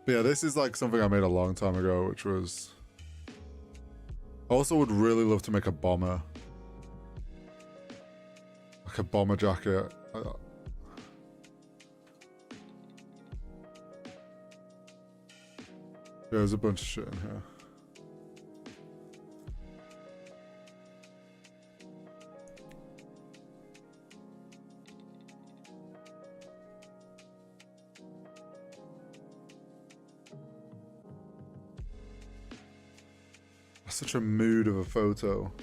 but yeah, this is like something I made a long time ago, which was. I also would really love to make a bomber, like a bomber jacket. There's a bunch of shit in here. Such a mood of a photo.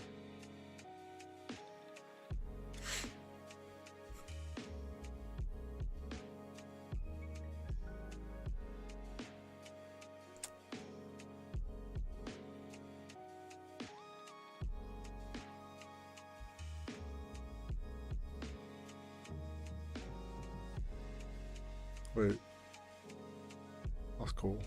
Wait. That's cool.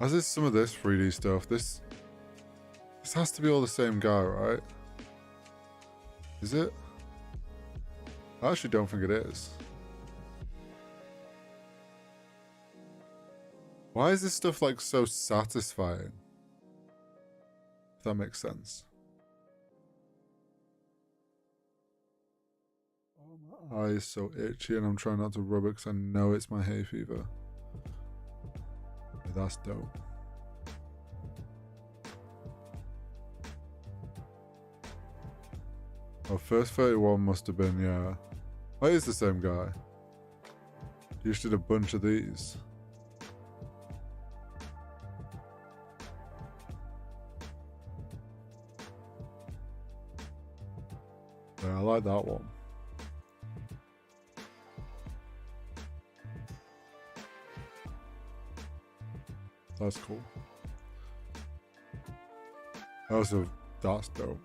As is some of this 3D stuff. This has to be all the same guy, right? Is it? I actually don't think it is. Why is this stuff like so satisfying? If that makes sense. Oh, my eye is so itchy and I'm trying not to rub it because I know it's my hay fever. That's dope. Oh, first 31 must have been, yeah. Oh, it's the same guy. You just did a bunch of these. Yeah, I like that one. That's cool. Also, that's dope.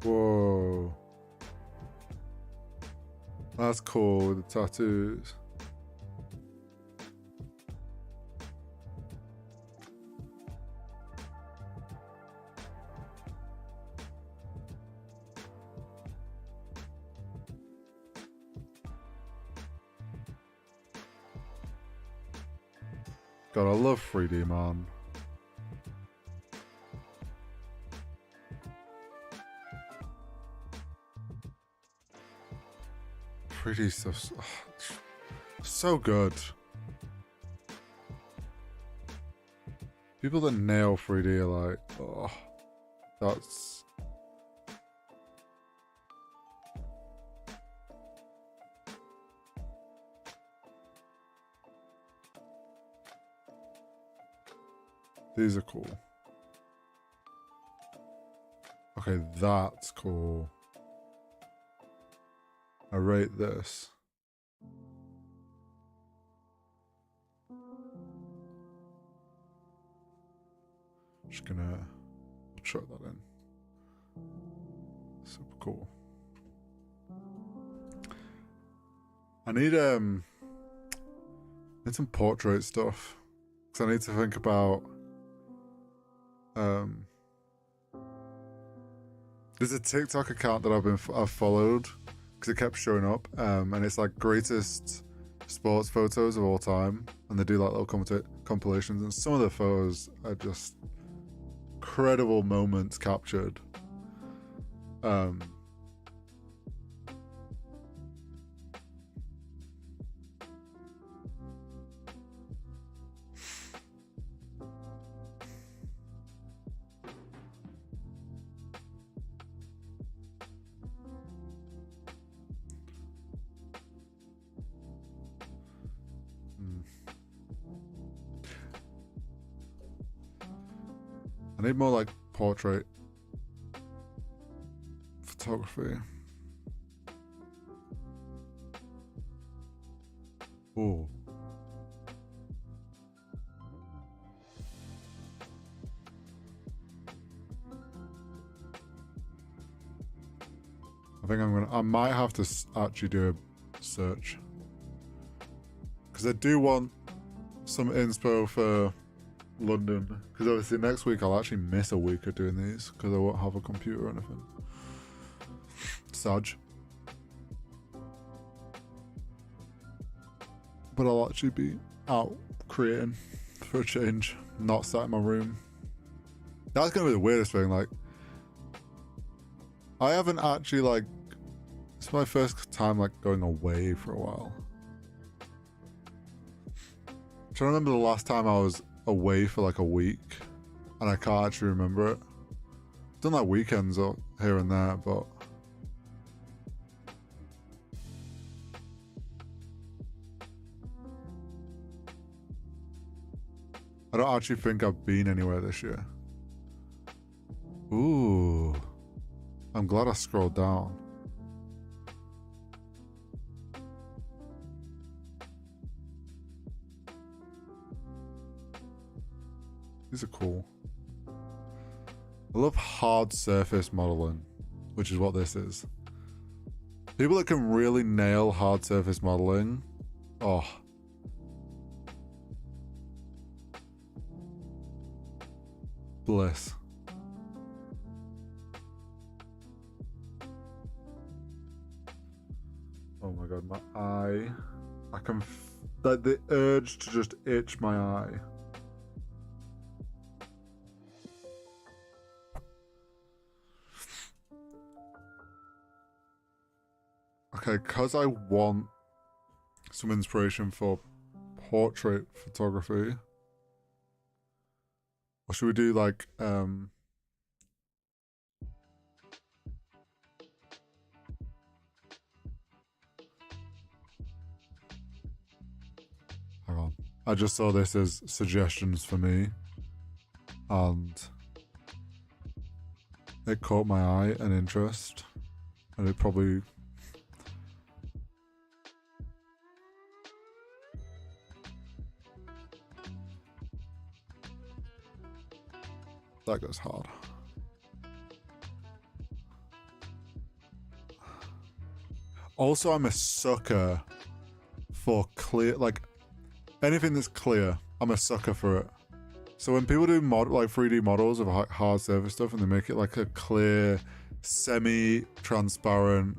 Whoa. That's cool, the tattoos. God, I love 3D, man. Pretty stuff, so good. People that nail 3D are like, oh, that's. These are cool. Okay, that's cool. I rate this. Just gonna chuck that in. Super cool. I need some portrait stuff because I need to think about there's a TikTok account that I've followed because it kept showing up, and it's like greatest sports photos of all time, and they do like little compilations, and some of the photos are just incredible moments captured. I need more like portrait photography. Ooh. I think I might have to actually do a search. Because I do want some inspo for London. Because obviously next week I'll actually miss a week of doing these. Because I won't have a computer or anything. Sag. But I'll actually be out creating for a change. Not sat in my room. That's going to be the weirdest thing. Like, I haven't actually, like, it's my first time, like, going away for a while. I'm trying to remember the last time I was away for, like, a week. And I can't actually remember it. I've done, like, weekends or here and there, but... I don't actually think I've been anywhere this year. Ooh. I'm glad I scrolled down. These are cool. I love hard surface modeling, which is what this is. People that can really nail hard surface modeling. Oh. Bliss. Oh my god, my eye. I can like the urge to just itch my eye. Okay, because I want some inspiration for portrait photography. Or should we do like hang on. I just saw this as suggestions for me. And it caught my eye and interest. And it probably that goes hard. Also, I'm a sucker for clear, like anything that's clear. I'm a sucker for it. So when people do like 3D models of hard surface stuff and they make it like a clear, semi-transparent,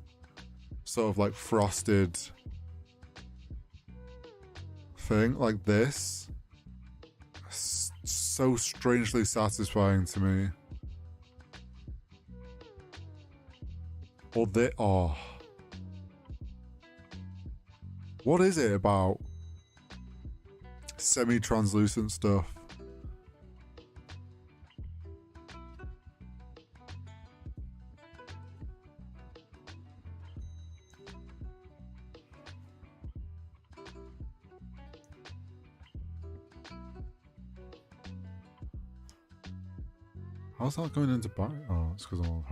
sort of like frosted thing like this, so strangely satisfying to me. Or oh. What is it about semi-translucent stuff? How's that going into back? Oh, it's because I'm on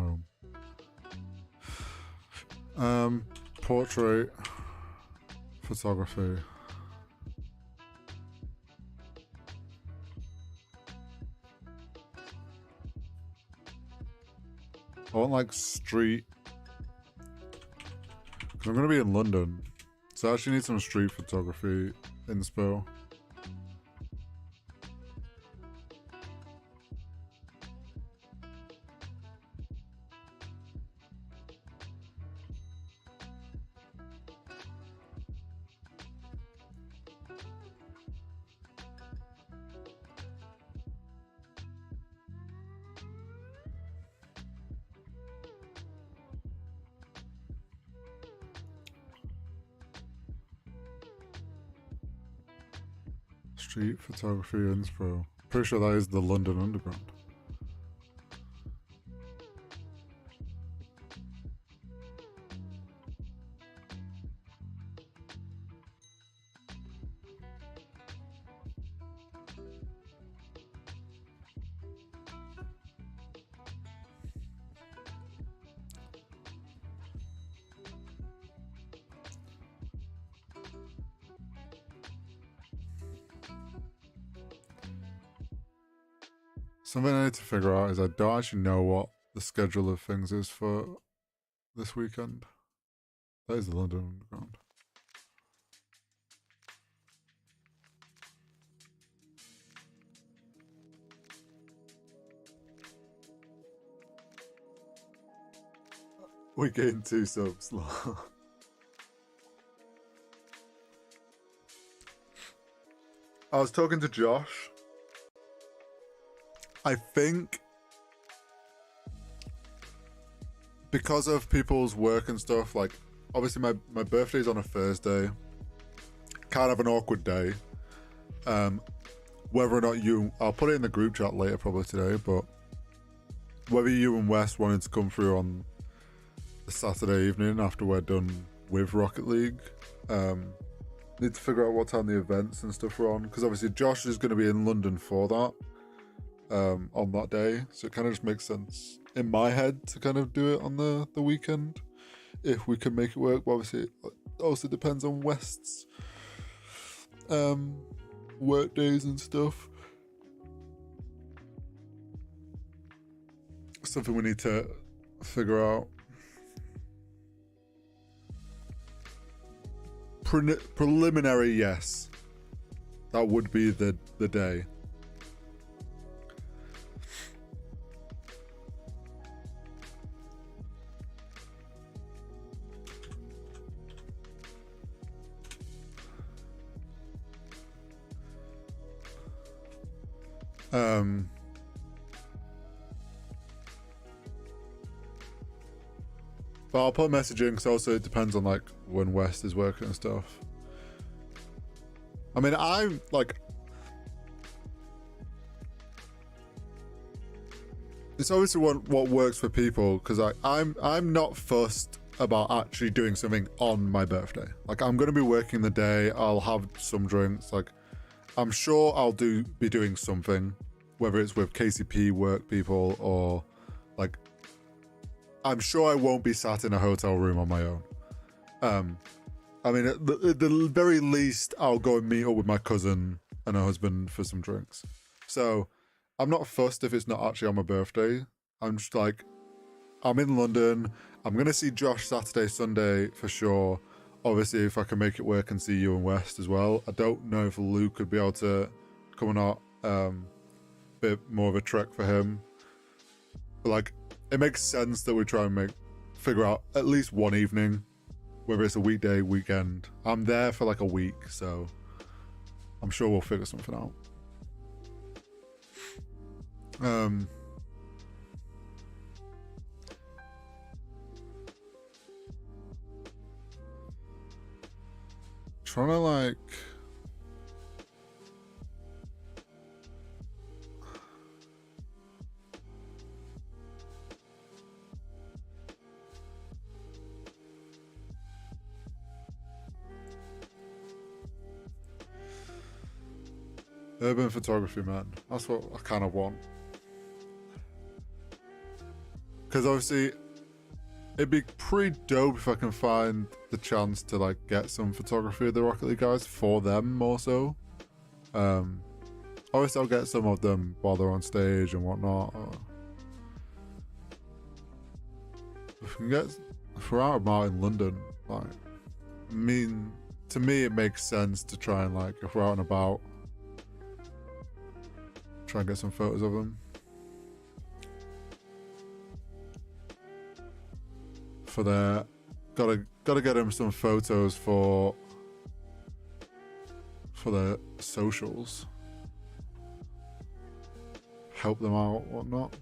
home. Portrait photography. I want like street, because I'm going to be in London, so I actually need some street photography inspo. Street photography inspo. Pretty sure that is the London Underground. Something I need to figure out is I don't actually know what the schedule of things is for this weekend. That is the London Underground. We're getting 2 subs. I was talking to Josh. I think because of people's work and stuff, like obviously my birthday's on a Thursday. Kind of an awkward day. Whether or not I'll put it in the group chat later probably today, but whether you and Wes wanted to come through on the Saturday evening after we're done with Rocket League. Need to figure out what time the events and stuff are on, because obviously Josh is going to be in London for that on that day, so it kind of just makes sense in my head to kind of do it on the weekend if we can make it work. But obviously it also depends on West's work days and stuff. Something we need to figure out. Preliminary, yes. That would be the day. But I'll put messaging because also it depends on like when West is working and stuff. I mean, I'm like, it's obviously what works for people, because I'm not fussed about actually doing something on my birthday. Like, I'm gonna be working the day. I'll have some drinks. Like, I'm sure I'll be doing something, whether it's with KCP work people or like, I'm sure I won't be sat in a hotel room on my own. I mean, at the very least, I'll go and meet up with my cousin and her husband for some drinks. So I'm not fussed if it's not actually on my birthday. I'm just like, I'm in London. I'm going to see Josh Saturday, Sunday for sure. Obviously, if I can make it work and see you and West as well. I don't know if Luke could be able to come or not. Bit more of a trek for him. But like, it makes sense that we try and figure out at least one evening, whether it's a weekday, weekend. I'm there for like a week, so I'm sure we'll figure something out. Trying to like urban photography, man. That's what I kind of want. Because obviously, it'd be pretty dope if I can find the chance to like get some photography of the Rocket League guys for them more so. Obviously, I'll get some of them while they're on stage and whatnot. If we're out about in London, like, I mean, to me, it makes sense to try and like, if we're out and about, try and get some photos of them. For their, gotta get him some photos for their socials. Help them out, whatnot.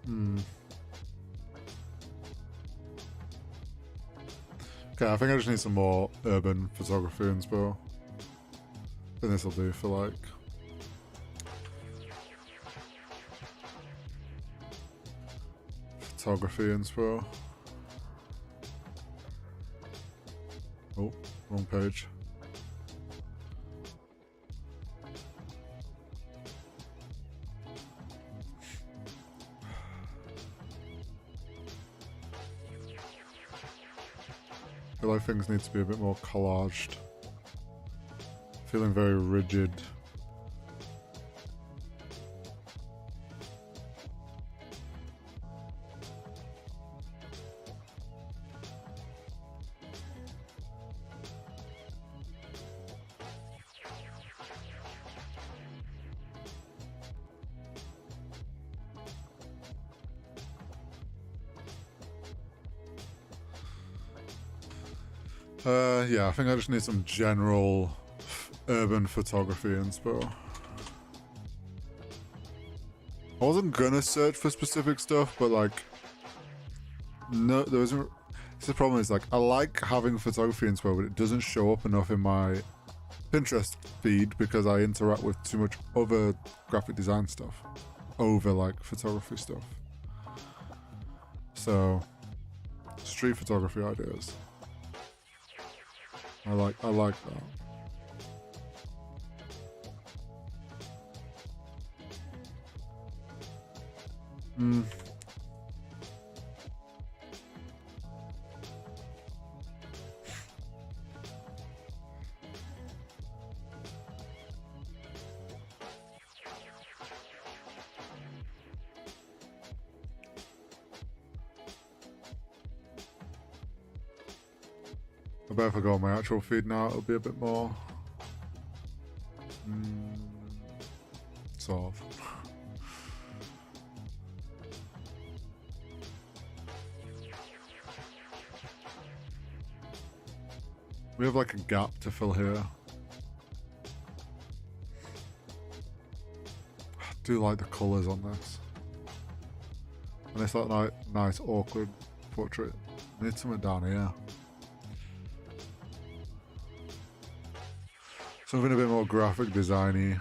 Okay, I think I just need some more urban photography inspo. And this will do for like photography inspo. Oh, wrong page. I feel like things need to be a bit more collaged. Feeling very rigid. Yeah, I think I just need some general urban photography inspo. I wasn't gonna search for specific stuff, but like, no, there wasn't. The problem is like, I like having photography inspo, but it doesn't show up enough in my Pinterest feed because I interact with too much other graphic design stuff over like photography stuff. So, street photography ideas. I like that. I bet if I go on my actual feed now, it'll be a bit more sort of. We have like a gap to fill here. I do like the colours on this. And it's that nice awkward portrait. I need something down here. Something a bit more graphic designy.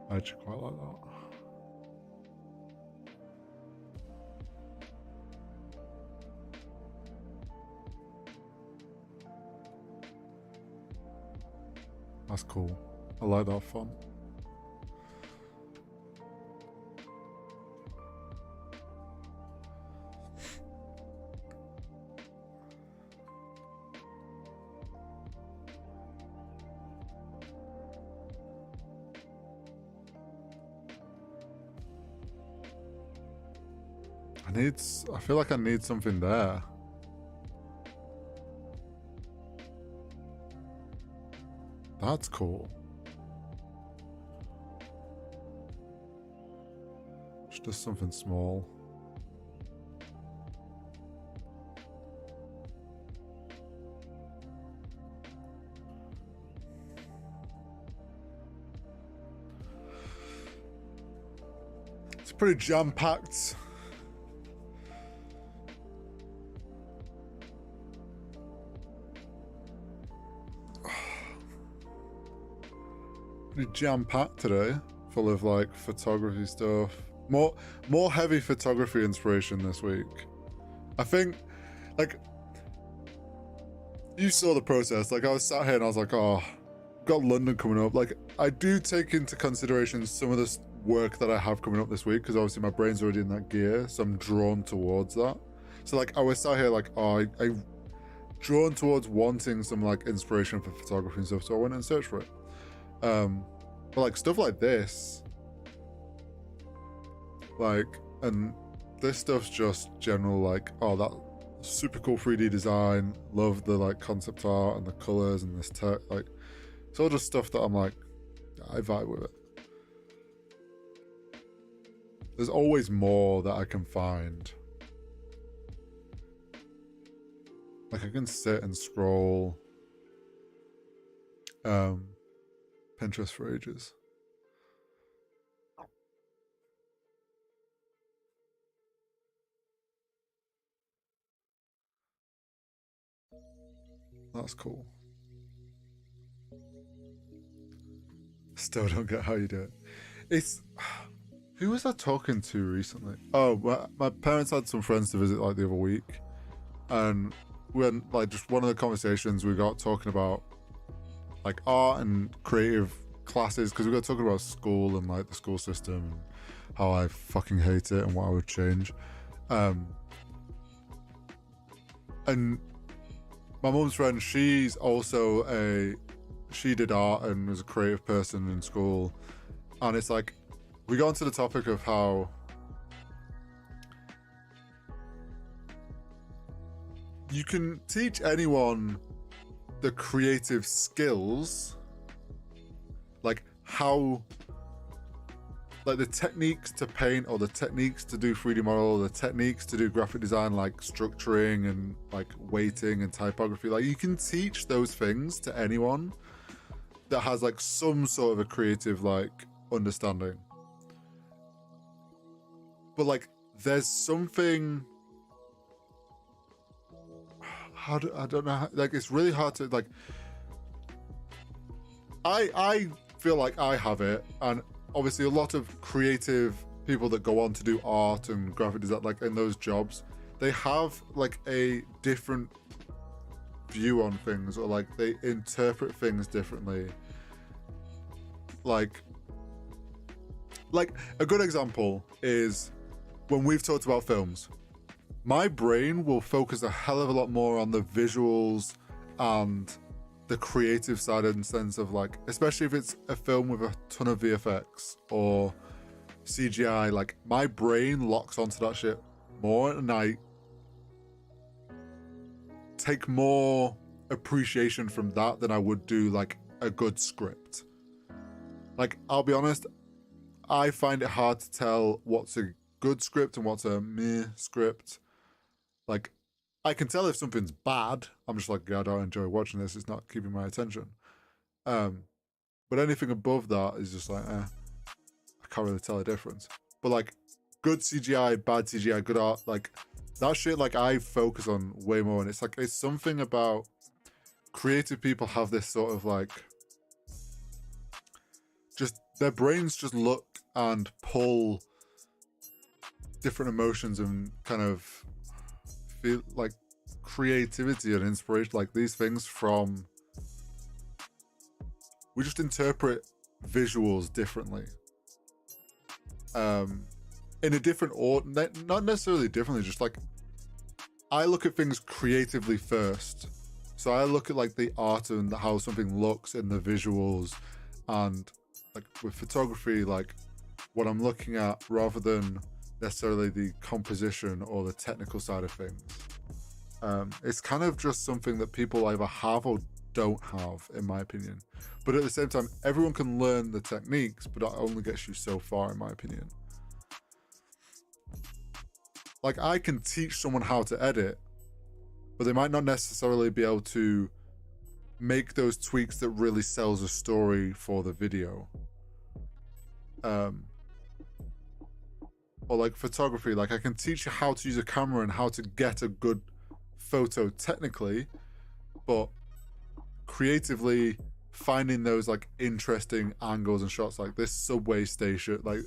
I actually quite like that. That's cool. I like that font. I feel like I need something there. That's cool. Just something small. It's pretty jam-packed. Pretty jam-packed today, full of like photography stuff. More heavy photography inspiration this week. I think, like, you saw the process. Like, I was sat here and I was like, oh, got London coming up. Like, I do take into consideration some of this work that I have coming up this week because obviously my brain's already in that gear, so I'm drawn towards that. So like, I was sat here like, oh, I drawn towards wanting some like inspiration for photography and stuff, so I went and searched for it. But like stuff like this, like, and this stuff's just general, like, oh, that super cool 3D design, love the like concept art and the colors and this like, it's all just stuff that I'm like, I vibe with it. There's always more that I can find. Like, I can sit and scroll Pinterest for ages. That's cool. Still don't get how you do it. It's who was I talking to recently? Oh, my parents had some friends to visit like the other week, and when like just one of the conversations we got talking about like art and creative classes, because we got talking about school and like the school system and how I fucking hate it and what I would change. And my mum's friend, she's also she did art and was a creative person in school, and it's like we got into the topic of how you can teach anyone the creative skills, like how, like the techniques to paint or the techniques to do 3D model, or the techniques to do graphic design, like structuring and like weighting and typography. Like you can teach those things to anyone that has like some sort of a creative like understanding. But like there's something, I don't know how, like it's really hard to like, I feel like I have it, and obviously a lot of creative people that go on to do art and graphic design, like in those jobs, they have like a different view on things, or like they interpret things differently. Like a good example is when we've talked about films, my brain will focus a hell of a lot more on the visuals and the creative side, in the sense of like, especially if it's a film with a ton of VFX or CGI, like my brain locks onto that shit more, and I take more appreciation from that than I would do like a good script. Like, I'll be honest, I find it hard to tell what's a good script and what's a meh script. Like, I can tell if something's bad. I'm just like, yeah, I don't enjoy watching this. It's not keeping my attention. But anything above that is just like, I can't really tell a difference. But like, good CGI, bad CGI, good art, like that shit, like I focus on way more. And it's like, it's something about creative people have this sort of like, just their brains just look and pull different emotions and kind of feel like creativity and inspiration, like these things from, we just interpret visuals differently, in a different order, not necessarily differently, just like I look at things creatively first. So I look at like the art and how something looks in the visuals, and like with photography, like what I'm looking at, rather than necessarily the composition or the technical side of things. It's kind of just something that people either have or don't have, in my opinion. But at the same time, everyone can learn the techniques, but that only gets you so far, in my opinion. Like, I can teach someone how to edit, but they might not necessarily be able to make those tweaks that really sells a story for the video. Or like photography, like I can teach you how to use a camera and how to get a good photo technically, but creatively finding those like interesting angles and shots, like this subway station, like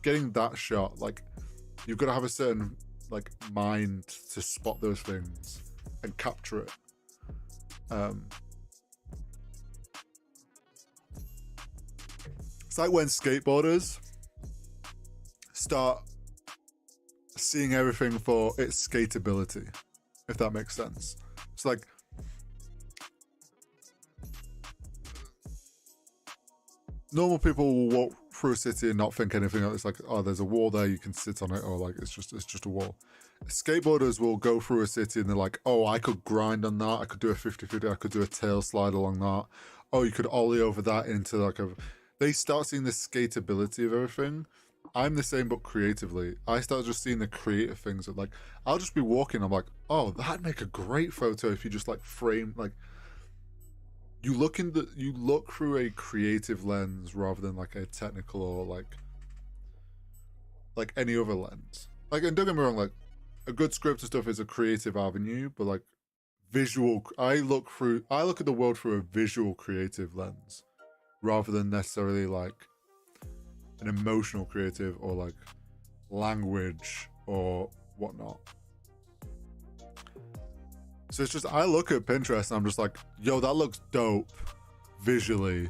getting that shot, like you've got to have a certain like mind to spot those things and capture it. It's like when skateboarders start seeing everything for its skateability, if that makes sense. It's like, normal people will walk through a city and not think anything else. It's like, oh, there's a wall there, you can sit on it, or like it's just a wall. Skateboarders will go through a city and they're like, oh, I could grind on that, I could do a 50-50, I could do a tail slide along that. Oh, you could ollie over that into like a... They start seeing the skateability of everything. I'm the same, but creatively. I start just seeing the creative things of like, I'll just be walking, I'm like, oh, that'd make a great photo if you just like frame, like, you look through a creative lens rather than like a technical or like any other lens. Like, and don't get me wrong, like a good script and stuff is a creative avenue, but like visual, I look at the world through a visual creative lens rather than necessarily like an emotional creative or like language or whatnot. So it's just, I look at Pinterest and I'm just like, yo, that looks dope visually.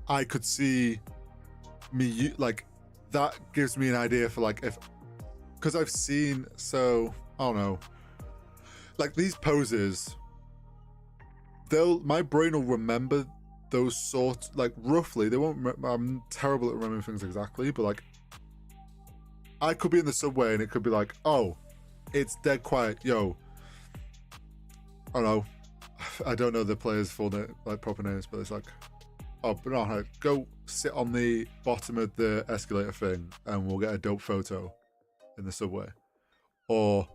I could see me, like, that gives me an idea for like, if, because I've seen, so, I don't know, like these poses, my brain will remember those sorts, like roughly, they won't, I'm terrible at remembering things exactly, but like, I could be in the subway and it could be like, oh, it's dead quiet, yo, I don't know. I don't know the players' full name, like proper names, but it's like, oh, banana, go sit on the bottom of the escalator thing, and we'll get a dope photo in the subway. Or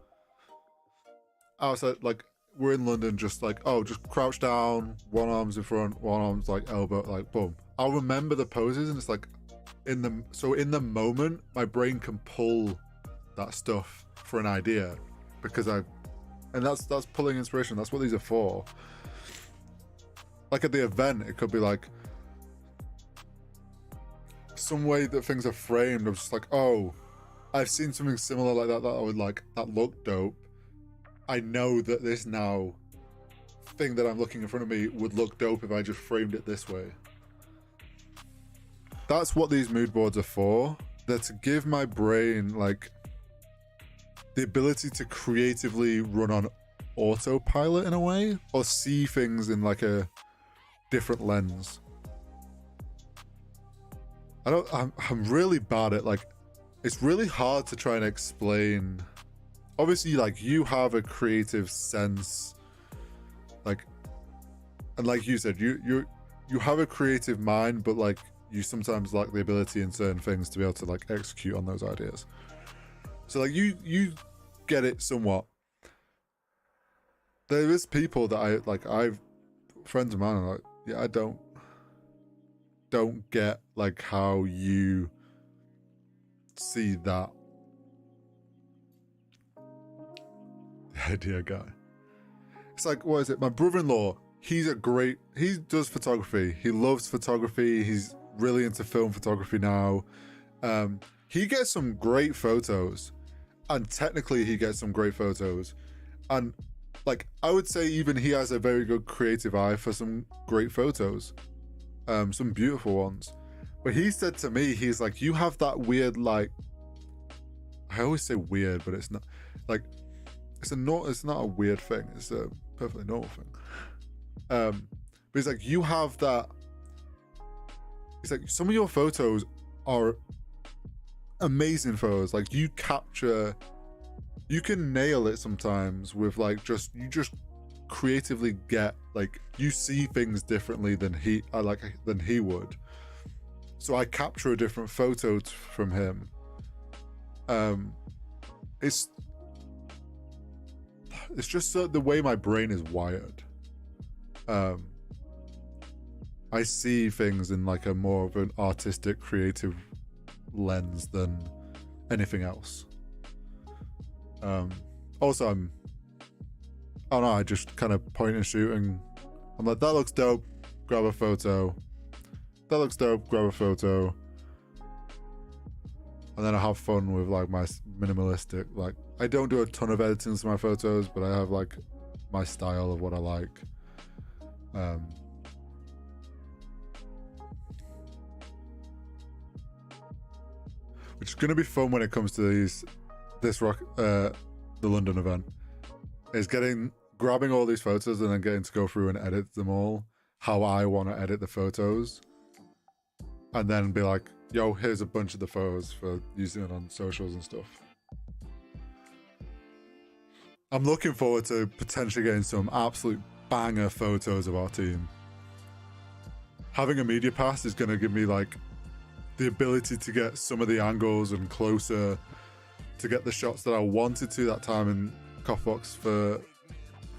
outside, like we're in London, just like, oh, just crouch down, one arm's in front, one arm's like elbow, like boom. I'll remember the poses, and it's like in the moment, my brain can pull that stuff for an idea because and that's pulling inspiration. That's what these are for. Like at the event, it could be like some way that things are framed. I'm just like, oh, I've seen something similar like that I would like, that looked dope. I know that this now thing that I'm looking in front of me would look dope if I just framed it this way. That's what these mood boards are for. They're to give my brain like the ability to creatively run on autopilot in a way, or see things in like a different lens. I'm really bad at like, it's really hard to try and explain. Obviously, like you have a creative sense, like, and like you said, you have a creative mind, but like you sometimes lack the ability in certain things to be able to like execute on those ideas. So like you get it somewhat. There is people that I've friends of mine are like, yeah, I don't get like how you see that. The idea guy. It's like, what is it? My brother-in-law, he does photography. He loves photography. He's really into film photography now. He gets some great photos, and technically he gets some great photos. And like, I would say even he has a very good creative eye for some great photos. Some beautiful ones. But he said to me, he's like, you have that weird, like, I always say weird, but it's not, like, it's not a weird thing. It's a perfectly normal thing. But he's like, you have that, he's like, some of your photos are amazing photos. Like you can nail it sometimes with like, you just creatively get, like, you see things differently than he would. So I capture a different photo from him. It's just the way my brain is wired. I see things in like a more of an artistic, creative lens than anything else. Also, I don't know, I just kind of point and shoot, and I'm like, that looks dope, grab a photo. That looks dope, grab a photo. And then I have fun with like my minimalistic, like, I don't do a ton of editing to my photos, but I have like my style of what I like. Which is going to be fun when it comes to the London event, is grabbing all these photos and then getting to go through and edit them all how I want to edit the photos. and then be like, yo, here's a bunch of the photos for using it on socials and stuff. I'm looking forward to potentially getting some absolute banger photos of our team. Having a media pass is going to give me like the ability to get some of the angles and closer to get the shots that I wanted to that time in Coffbox for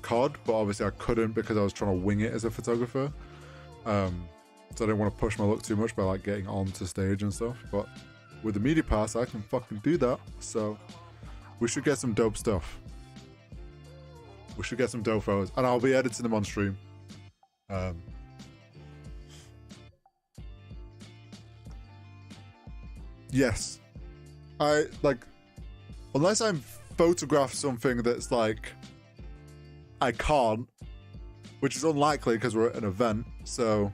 COD, but obviously I couldn't because I was trying to wing it as a photographer. So I didn't want to push my luck too much by like getting onto stage and stuff. But with the media pass, I can fucking do that. So we should get some dope stuff. We should get some dope photos, and I'll be editing them on stream. Yes, I like, unless I'm photograph something that's like I can't, which is unlikely because we're at an event, so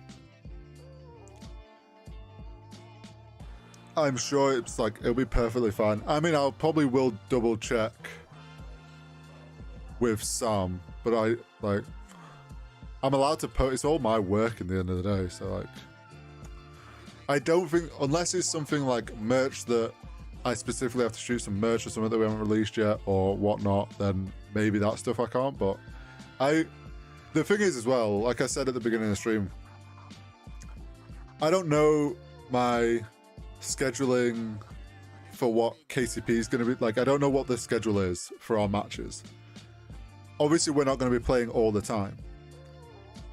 I'm sure it's like it'll be perfectly fine. I mean, I'll probably will double check with Sam, but I'm allowed to post. It's all my work in the end of the day, so like I don't think, unless it's something like merch that I specifically have to shoot some merch or something that we haven't released yet or whatnot, then maybe that stuff I can't. But the thing is as well, like I said at the beginning of the stream, I don't know my scheduling for what KCP is going to be like. I don't know what the schedule is for our matches. Obviously we're not going to be playing all the time,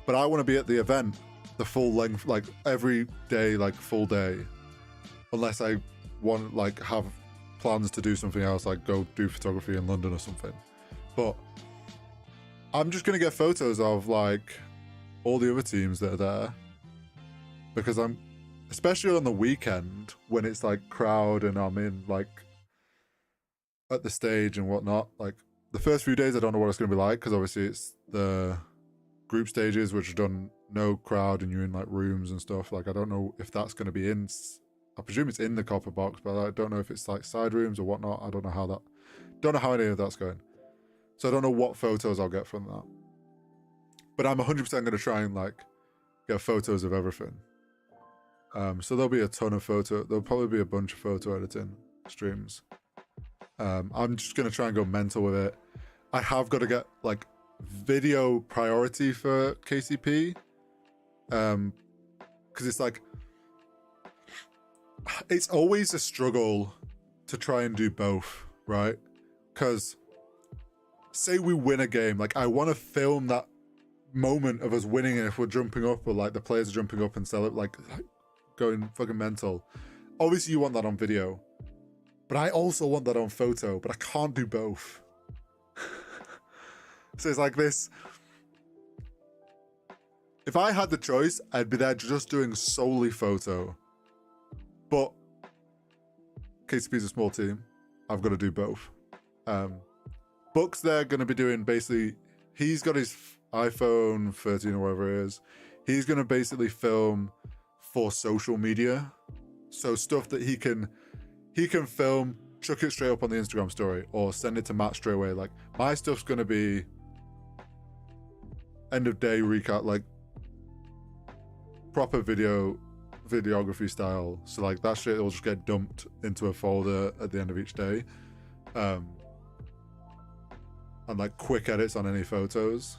but I want to be at the event the full length, like every day, like full day, unless I want like have plans to do something else, like go do photography in London or something. But I'm just gonna get photos of like all the other teams that are there, because I'm, especially on the weekend when it's like crowd and I'm in like at the stage and whatnot, like the first few days I don't know what it's gonna be like, because obviously it's the group stages which are done no crowd and you're in like rooms and stuff. Like I don't know if that's going to be in, I presume it's in the copper box, but I don't know if it's like side rooms or whatnot. I don't know how any of that's going, so I don't know what photos I'll get from that. But I'm 100% going to try and like get photos of everything. So there'll be a ton of there'll probably be a bunch of photo editing streams. I'm just going to try and go mental with it. I have got to get like video priority for KCP, because it's like, it's always a struggle to try and do both, right? Because say we win a game, like I want to film that moment of us winning, and if we're jumping up or like the players are jumping up and like going fucking mental, obviously you want that on video, but I also want that on photo, but I can't do both. So it's like this, if I had the choice, I'd be there just doing solely photo. But KCP is a small team. I've got to do both. Buck's there going to be doing basically, he's got his iPhone 13 or whatever it is. He's going to basically film for social media. So stuff that he can film, chuck it straight up on the Instagram story or send it to Matt straight away. Like my stuff's going to be end of day recap, like proper videography style. So like that shit will just get dumped into a folder at the end of each day, and like quick edits on any photos.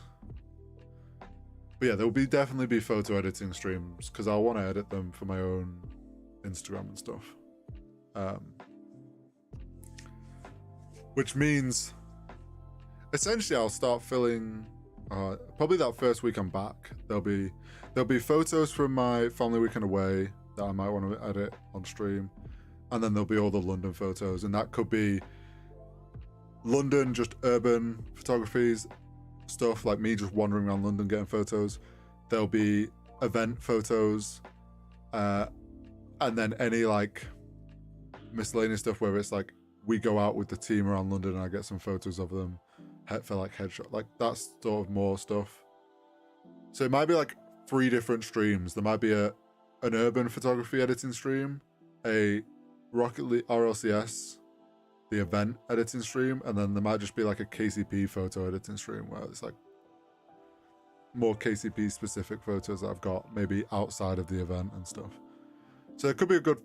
But yeah, there will definitely be photo editing streams because I want to edit them for my own Instagram and stuff, which means essentially I'll start filling probably that first week I'm back. There'll be photos from my family weekend away that I might want to edit on stream, and then there'll be all the London photos, and that could be London, just urban photographies stuff, like me just wandering around London getting photos. There'll be event photos, and then any like miscellaneous stuff where it's like we go out with the team around London and I get some photos of them for like headshot, like that's sort of more stuff. So it might be like 3 different streams. There might be an urban photography editing stream, a Rocket League RLCS, the event editing stream, and then there might just be like a KCP photo editing stream where it's like more KCP specific photos that I've got maybe outside of the event and stuff. So it could be a good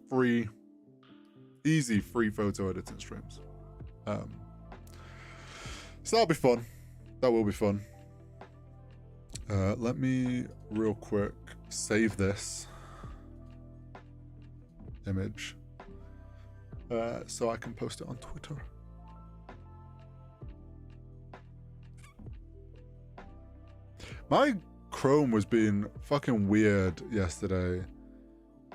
easy free photo editing streams. So that'll be fun. That will be fun. Let me real quick save this image so I can post it on Twitter. My Chrome was being fucking weird yesterday.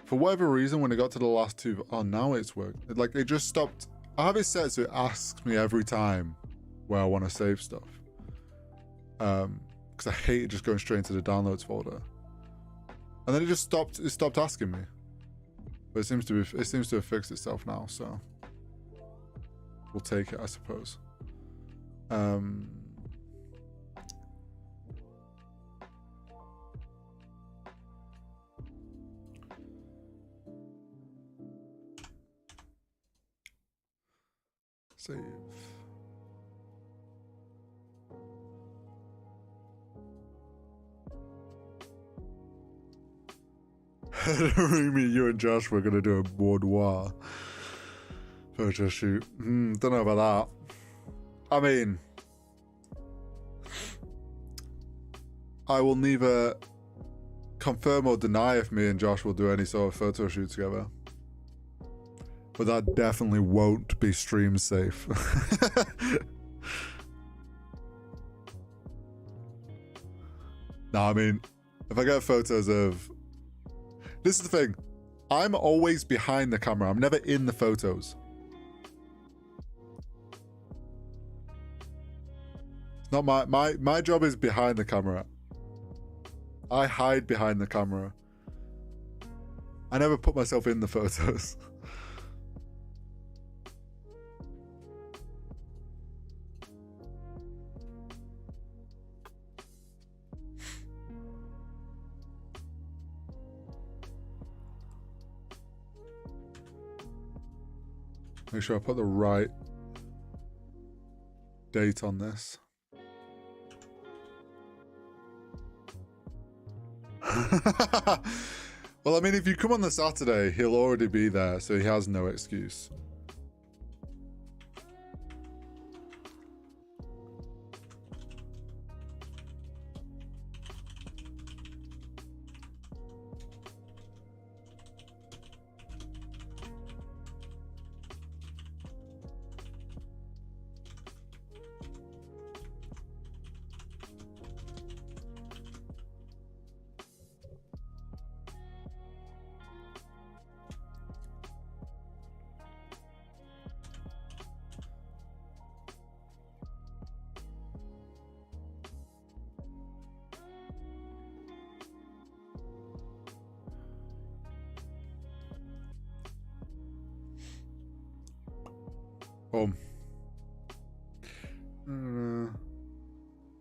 For whatever reason, when it got to the last two, oh, now it's worked. Like, it just stopped. I have it set so it asks me every time where I want to save stuff. Because I hate just going straight into the downloads folder. And then it just stopped. It stopped asking me. But it seems to have fixed itself now. So we'll take it, I suppose. Save. Remy, you and Josh were gonna do a boudoir photo shoot. Don't know about that. I mean, I will neither confirm or deny if me and Josh will do any sort of photo shoot together. But that definitely won't be stream safe. No, I mean, if I get photos of... This is the thing. I'm always behind the camera. I'm never in the photos. It's not my job is behind the camera. I hide behind the camera. I never put myself in the photos. Make sure I put the right date on this. Well, I mean, if you come on the Saturday, he'll already be there, so he has no excuse.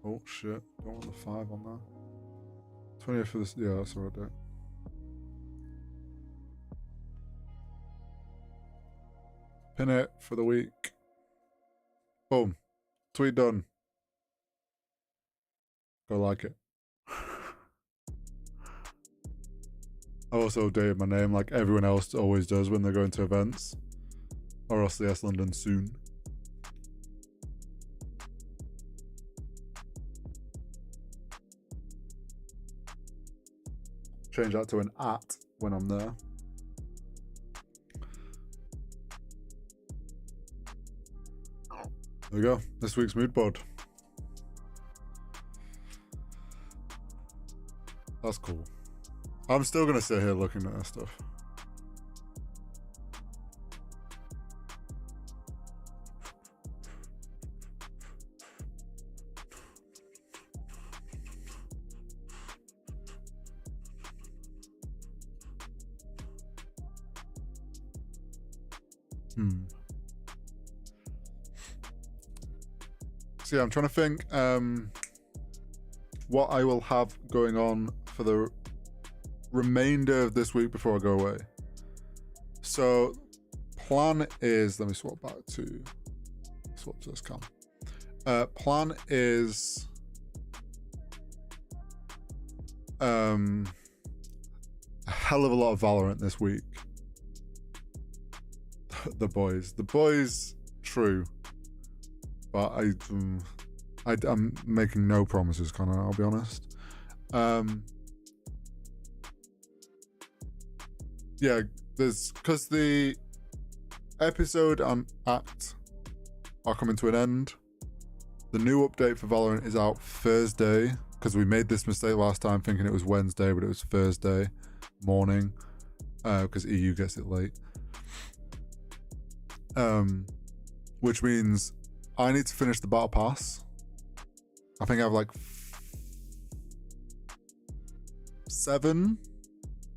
Oh shit, don't want the 5 on that. 20th for this, yeah, that's alright. Pin it for the week. Boom. Tweet done. Go like it. I also updated my name like everyone else always does when they're going to events. Or RLCS London soon. Change that to an @ when I'm there. There we go. This week's mood board. That's cool. I'm still gonna sit here looking at that stuff. So yeah, I'm trying to think what I will have going on for the remainder of this week before I go away. So plan is, let me swap to this cam. Plan is a hell of a lot of Valorant this week. The boys, true, but I'm making no promises, Connor. I'll be honest. Yeah, because the episode and act are coming to an end. The new update for Valorant is out Thursday, because we made this mistake last time thinking it was Wednesday, but it was Thursday morning, because EU gets it late. Which means I need to finish the battle pass. I think I have like 7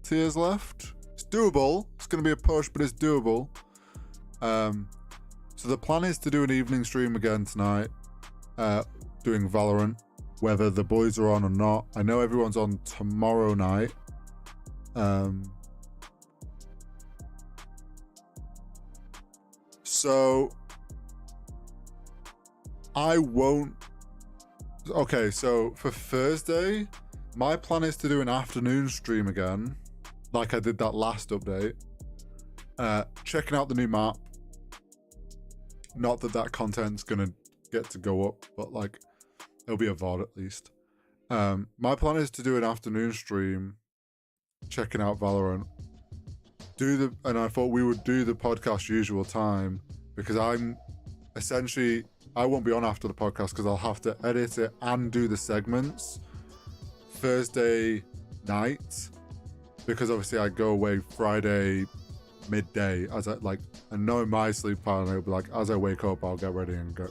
tiers left. It's doable. It's going to be a push, but it's doable. So the plan is to do an evening stream again tonight, doing Valorant, whether the boys are on or not. I know everyone's on tomorrow night. So I won't. Okay, so for Thursday, my plan is to do an afternoon stream again, like I did that last update. Checking out the new map. Not that content's gonna get to go up, but like it'll be a VOD at least. My plan is to do an afternoon stream, checking out Valorant. And I thought we would do the podcast usual time, because I won't be on after the podcast because I'll have to edit it and do the segments Thursday night, because obviously I go away Friday midday. And knowing my sleep pattern, it'll be like as I wake up I'll get ready and go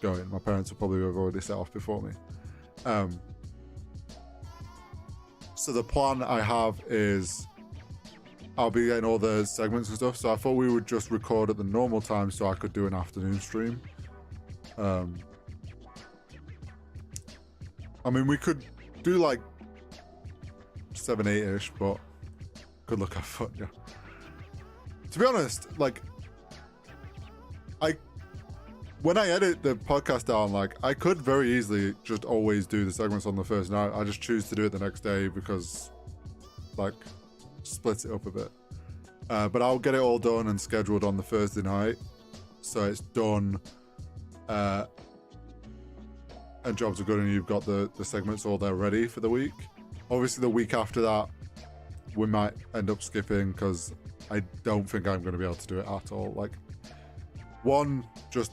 going. My parents will probably have already set off before me. So the plan I have is I'll be getting all the segments and stuff, so I thought we would just record at the normal time so I could do an afternoon stream. I mean, we could do like 7, 8-ish, but good luck, have fun, yeah. To be honest, like, when I edit the podcast down, like, I could very easily just always do the segments on the first night. I just choose to do it the next day because, like, split it up a bit. But I'll get it all done and scheduled on the Thursday night, so it's done. And jobs are good, and you've got the segments all there ready for the week. Obviously, the week after that, we might end up skipping because I don't think I'm going to be able to do it at all. Like, 1, just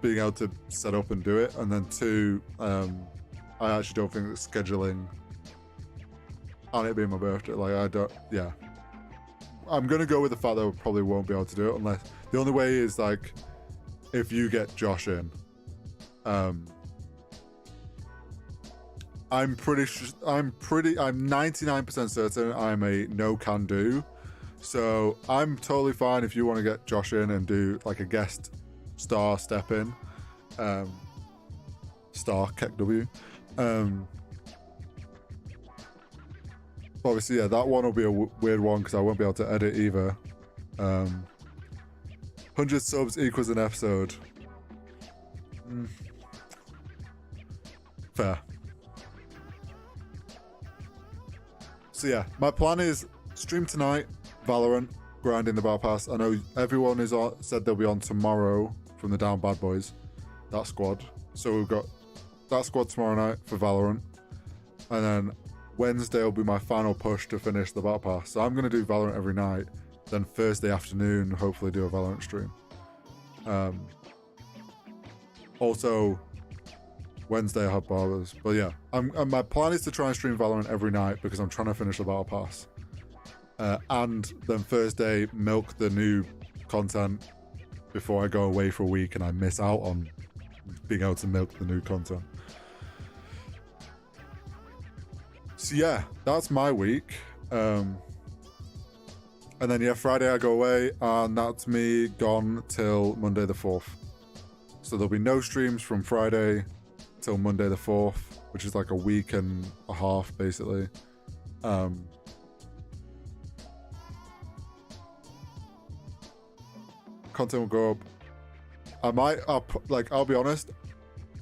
being able to set up and do it, and then 2, I actually don't think that scheduling and it being my birthday, like, I'm gonna go with the fact that I probably won't be able to do it, unless the only way is like if you get Josh in. I'm 99% certain I'm a no can do, so I'm totally fine if you want to get Josh in and do like a guest star step in, star Keck W. Obviously, yeah, that one will be a weird one because I won't be able to edit either. 100 subs equals an episode. Fair. So yeah, my plan is stream tonight, Valorant, grinding the battle pass. I know everyone is said they'll be on tomorrow from the Down Bad Boys, that squad. So we've got that squad tomorrow night for Valorant, and then Wednesday will be my final push to finish the battle pass. So I'm going to do Valorant every night, then Thursday afternoon hopefully do a Valorant stream. Also Wednesday I have barbers, but yeah, my plan is to try and stream Valorant every night because I'm trying to finish the battle pass, and then Thursday milk the new content before I go away for a week and I miss out on being able to milk the new content. So yeah, that's my week. And then yeah, Friday I go away, and that's me gone till Monday the 4th. So there'll be no streams from Friday till Monday the 4th, which is like a week and a half basically. Content will go up. I'll be honest,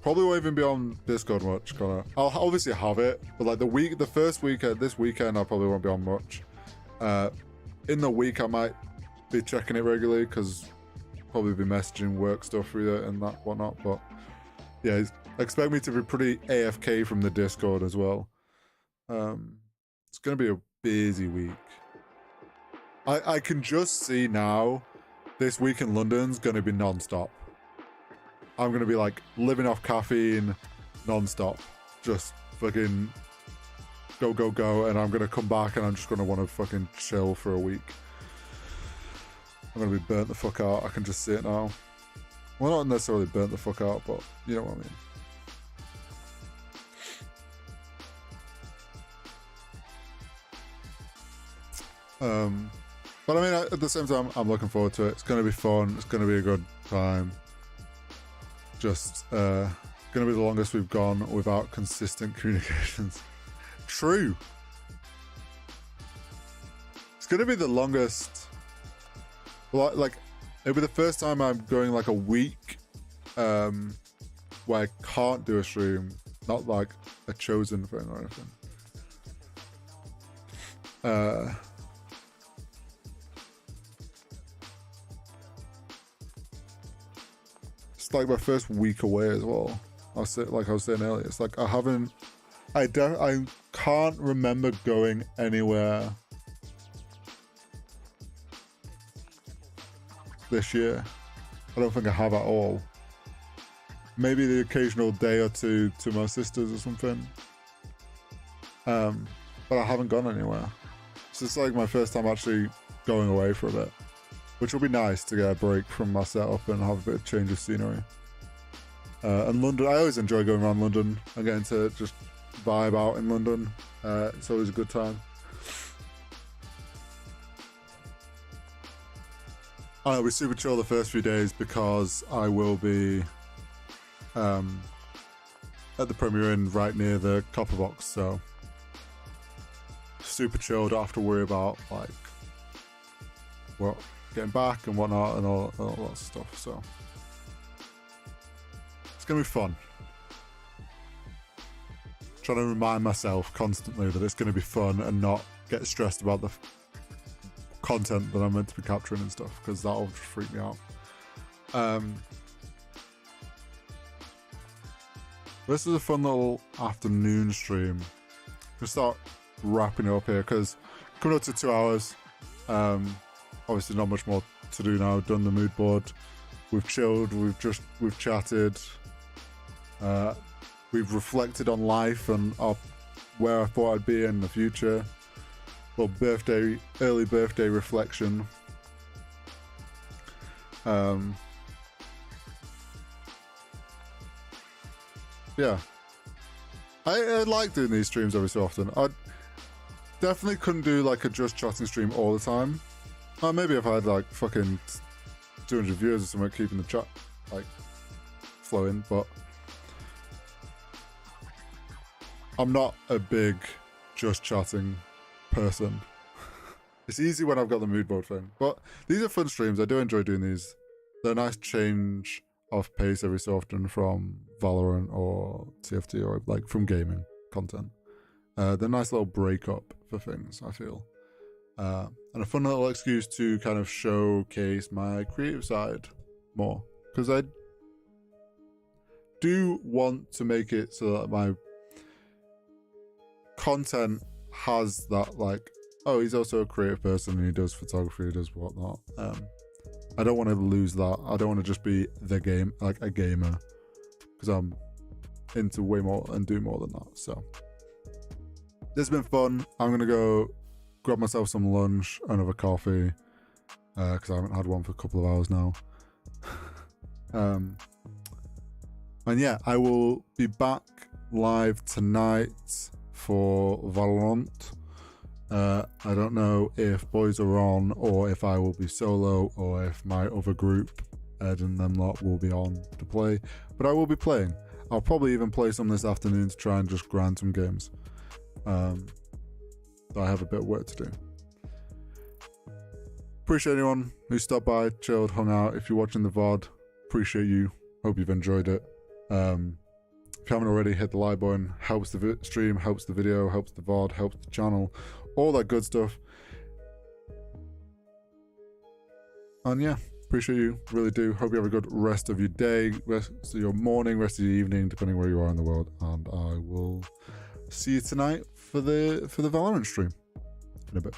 probably won't even be on Discord much, Connor. I'll obviously have it, but like this weekend I probably won't be on much. In the week, I might be checking it regularly because probably be messaging work stuff through it and that whatnot. But yeah, expect me to be pretty AFK from the Discord as well. It's gonna be a busy week. I can just see now this week in London's gonna be non-stop. I'm gonna be like living off caffeine non-stop. Just fucking go, go, go. And I'm gonna come back and I'm just gonna want to fucking chill for a week. I'm gonna be burnt the fuck out. I can just see it now. Well, not necessarily burnt the fuck out, but you know what I mean. But I mean, at the same time, I'm looking forward to it. It's going to be fun. It's going to be a good time. Just going to be the longest we've gone without consistent communications. True. It's going to be the longest. Well, like, it'll be the first time I'm going like a week where I can't do a stream. Not like a chosen thing or anything. It's like my first week away as well. Like I was saying earlier, it's like I can't remember going anywhere this year. I don't think I have at all. Maybe the occasional day or two to my sisters or something. But I haven't gone anywhere. So it's like my first time actually going away for a bit. Which will be nice to get a break from my setup and have a bit of change of scenery. And London, I always enjoy going around London and getting to just vibe out in London. It's always a good time. I'll be super chill the first few days because I will be at the Premier Inn right near the Copper Box, so super chill, don't have to worry about like what getting back and whatnot and all that stuff. So it's gonna be fun. Trying to remind myself constantly that it's gonna be fun and not get stressed about the content that I'm meant to be capturing and stuff, because that'll just freak me out. This is a fun little afternoon stream. We'll start wrapping it up here because coming up to 2 hours. Obviously not much more to do now. Done the mood board. We've chilled. We've chatted. We've reflected on life and where I thought I'd be in the future. Well, early birthday reflection. Yeah. I like doing these streams every so often. I definitely couldn't do like a just chatting stream all the time. Maybe if I had like fucking 200 viewers or something, keeping the chat like flowing, but I'm not a big just chatting person. It's easy when I've got the mood board thing, but these are fun streams. I do enjoy doing these. They're a nice change of pace every so often from Valorant or TFT or like from gaming content. They're a nice little breakup for things, I feel. And a fun little excuse to kind of showcase my creative side more, because I do want to make it so that my content has that, like, oh, he's also a creative person and he does photography, he does whatnot. I don't want to lose that. I don't want to just be a gamer, because I'm into way more and do more than that. So this has been fun. I'm gonna go grab myself some lunch, another coffee, because I haven't had one for a couple of hours now. And yeah, I will be back live tonight for Valorant. I don't know if boys are on or if I will be solo or if my other group, Ed and them lot, will be on to play, but I will be playing. I'll probably even play some this afternoon to try and just grind some games. So I have a bit of work to do. Appreciate anyone who stopped by, chilled, hung out. If you're watching the VOD, appreciate you. Hope you've enjoyed it. If you haven't already, hit the like button. Helps the stream, helps the video, helps the VOD, helps the channel, all that good stuff. And yeah, appreciate you. Really do. Hope you have a good rest of your day, rest of your morning, rest of your evening, depending where you are in the world. And I will see you tonight for the Valorant stream in a bit.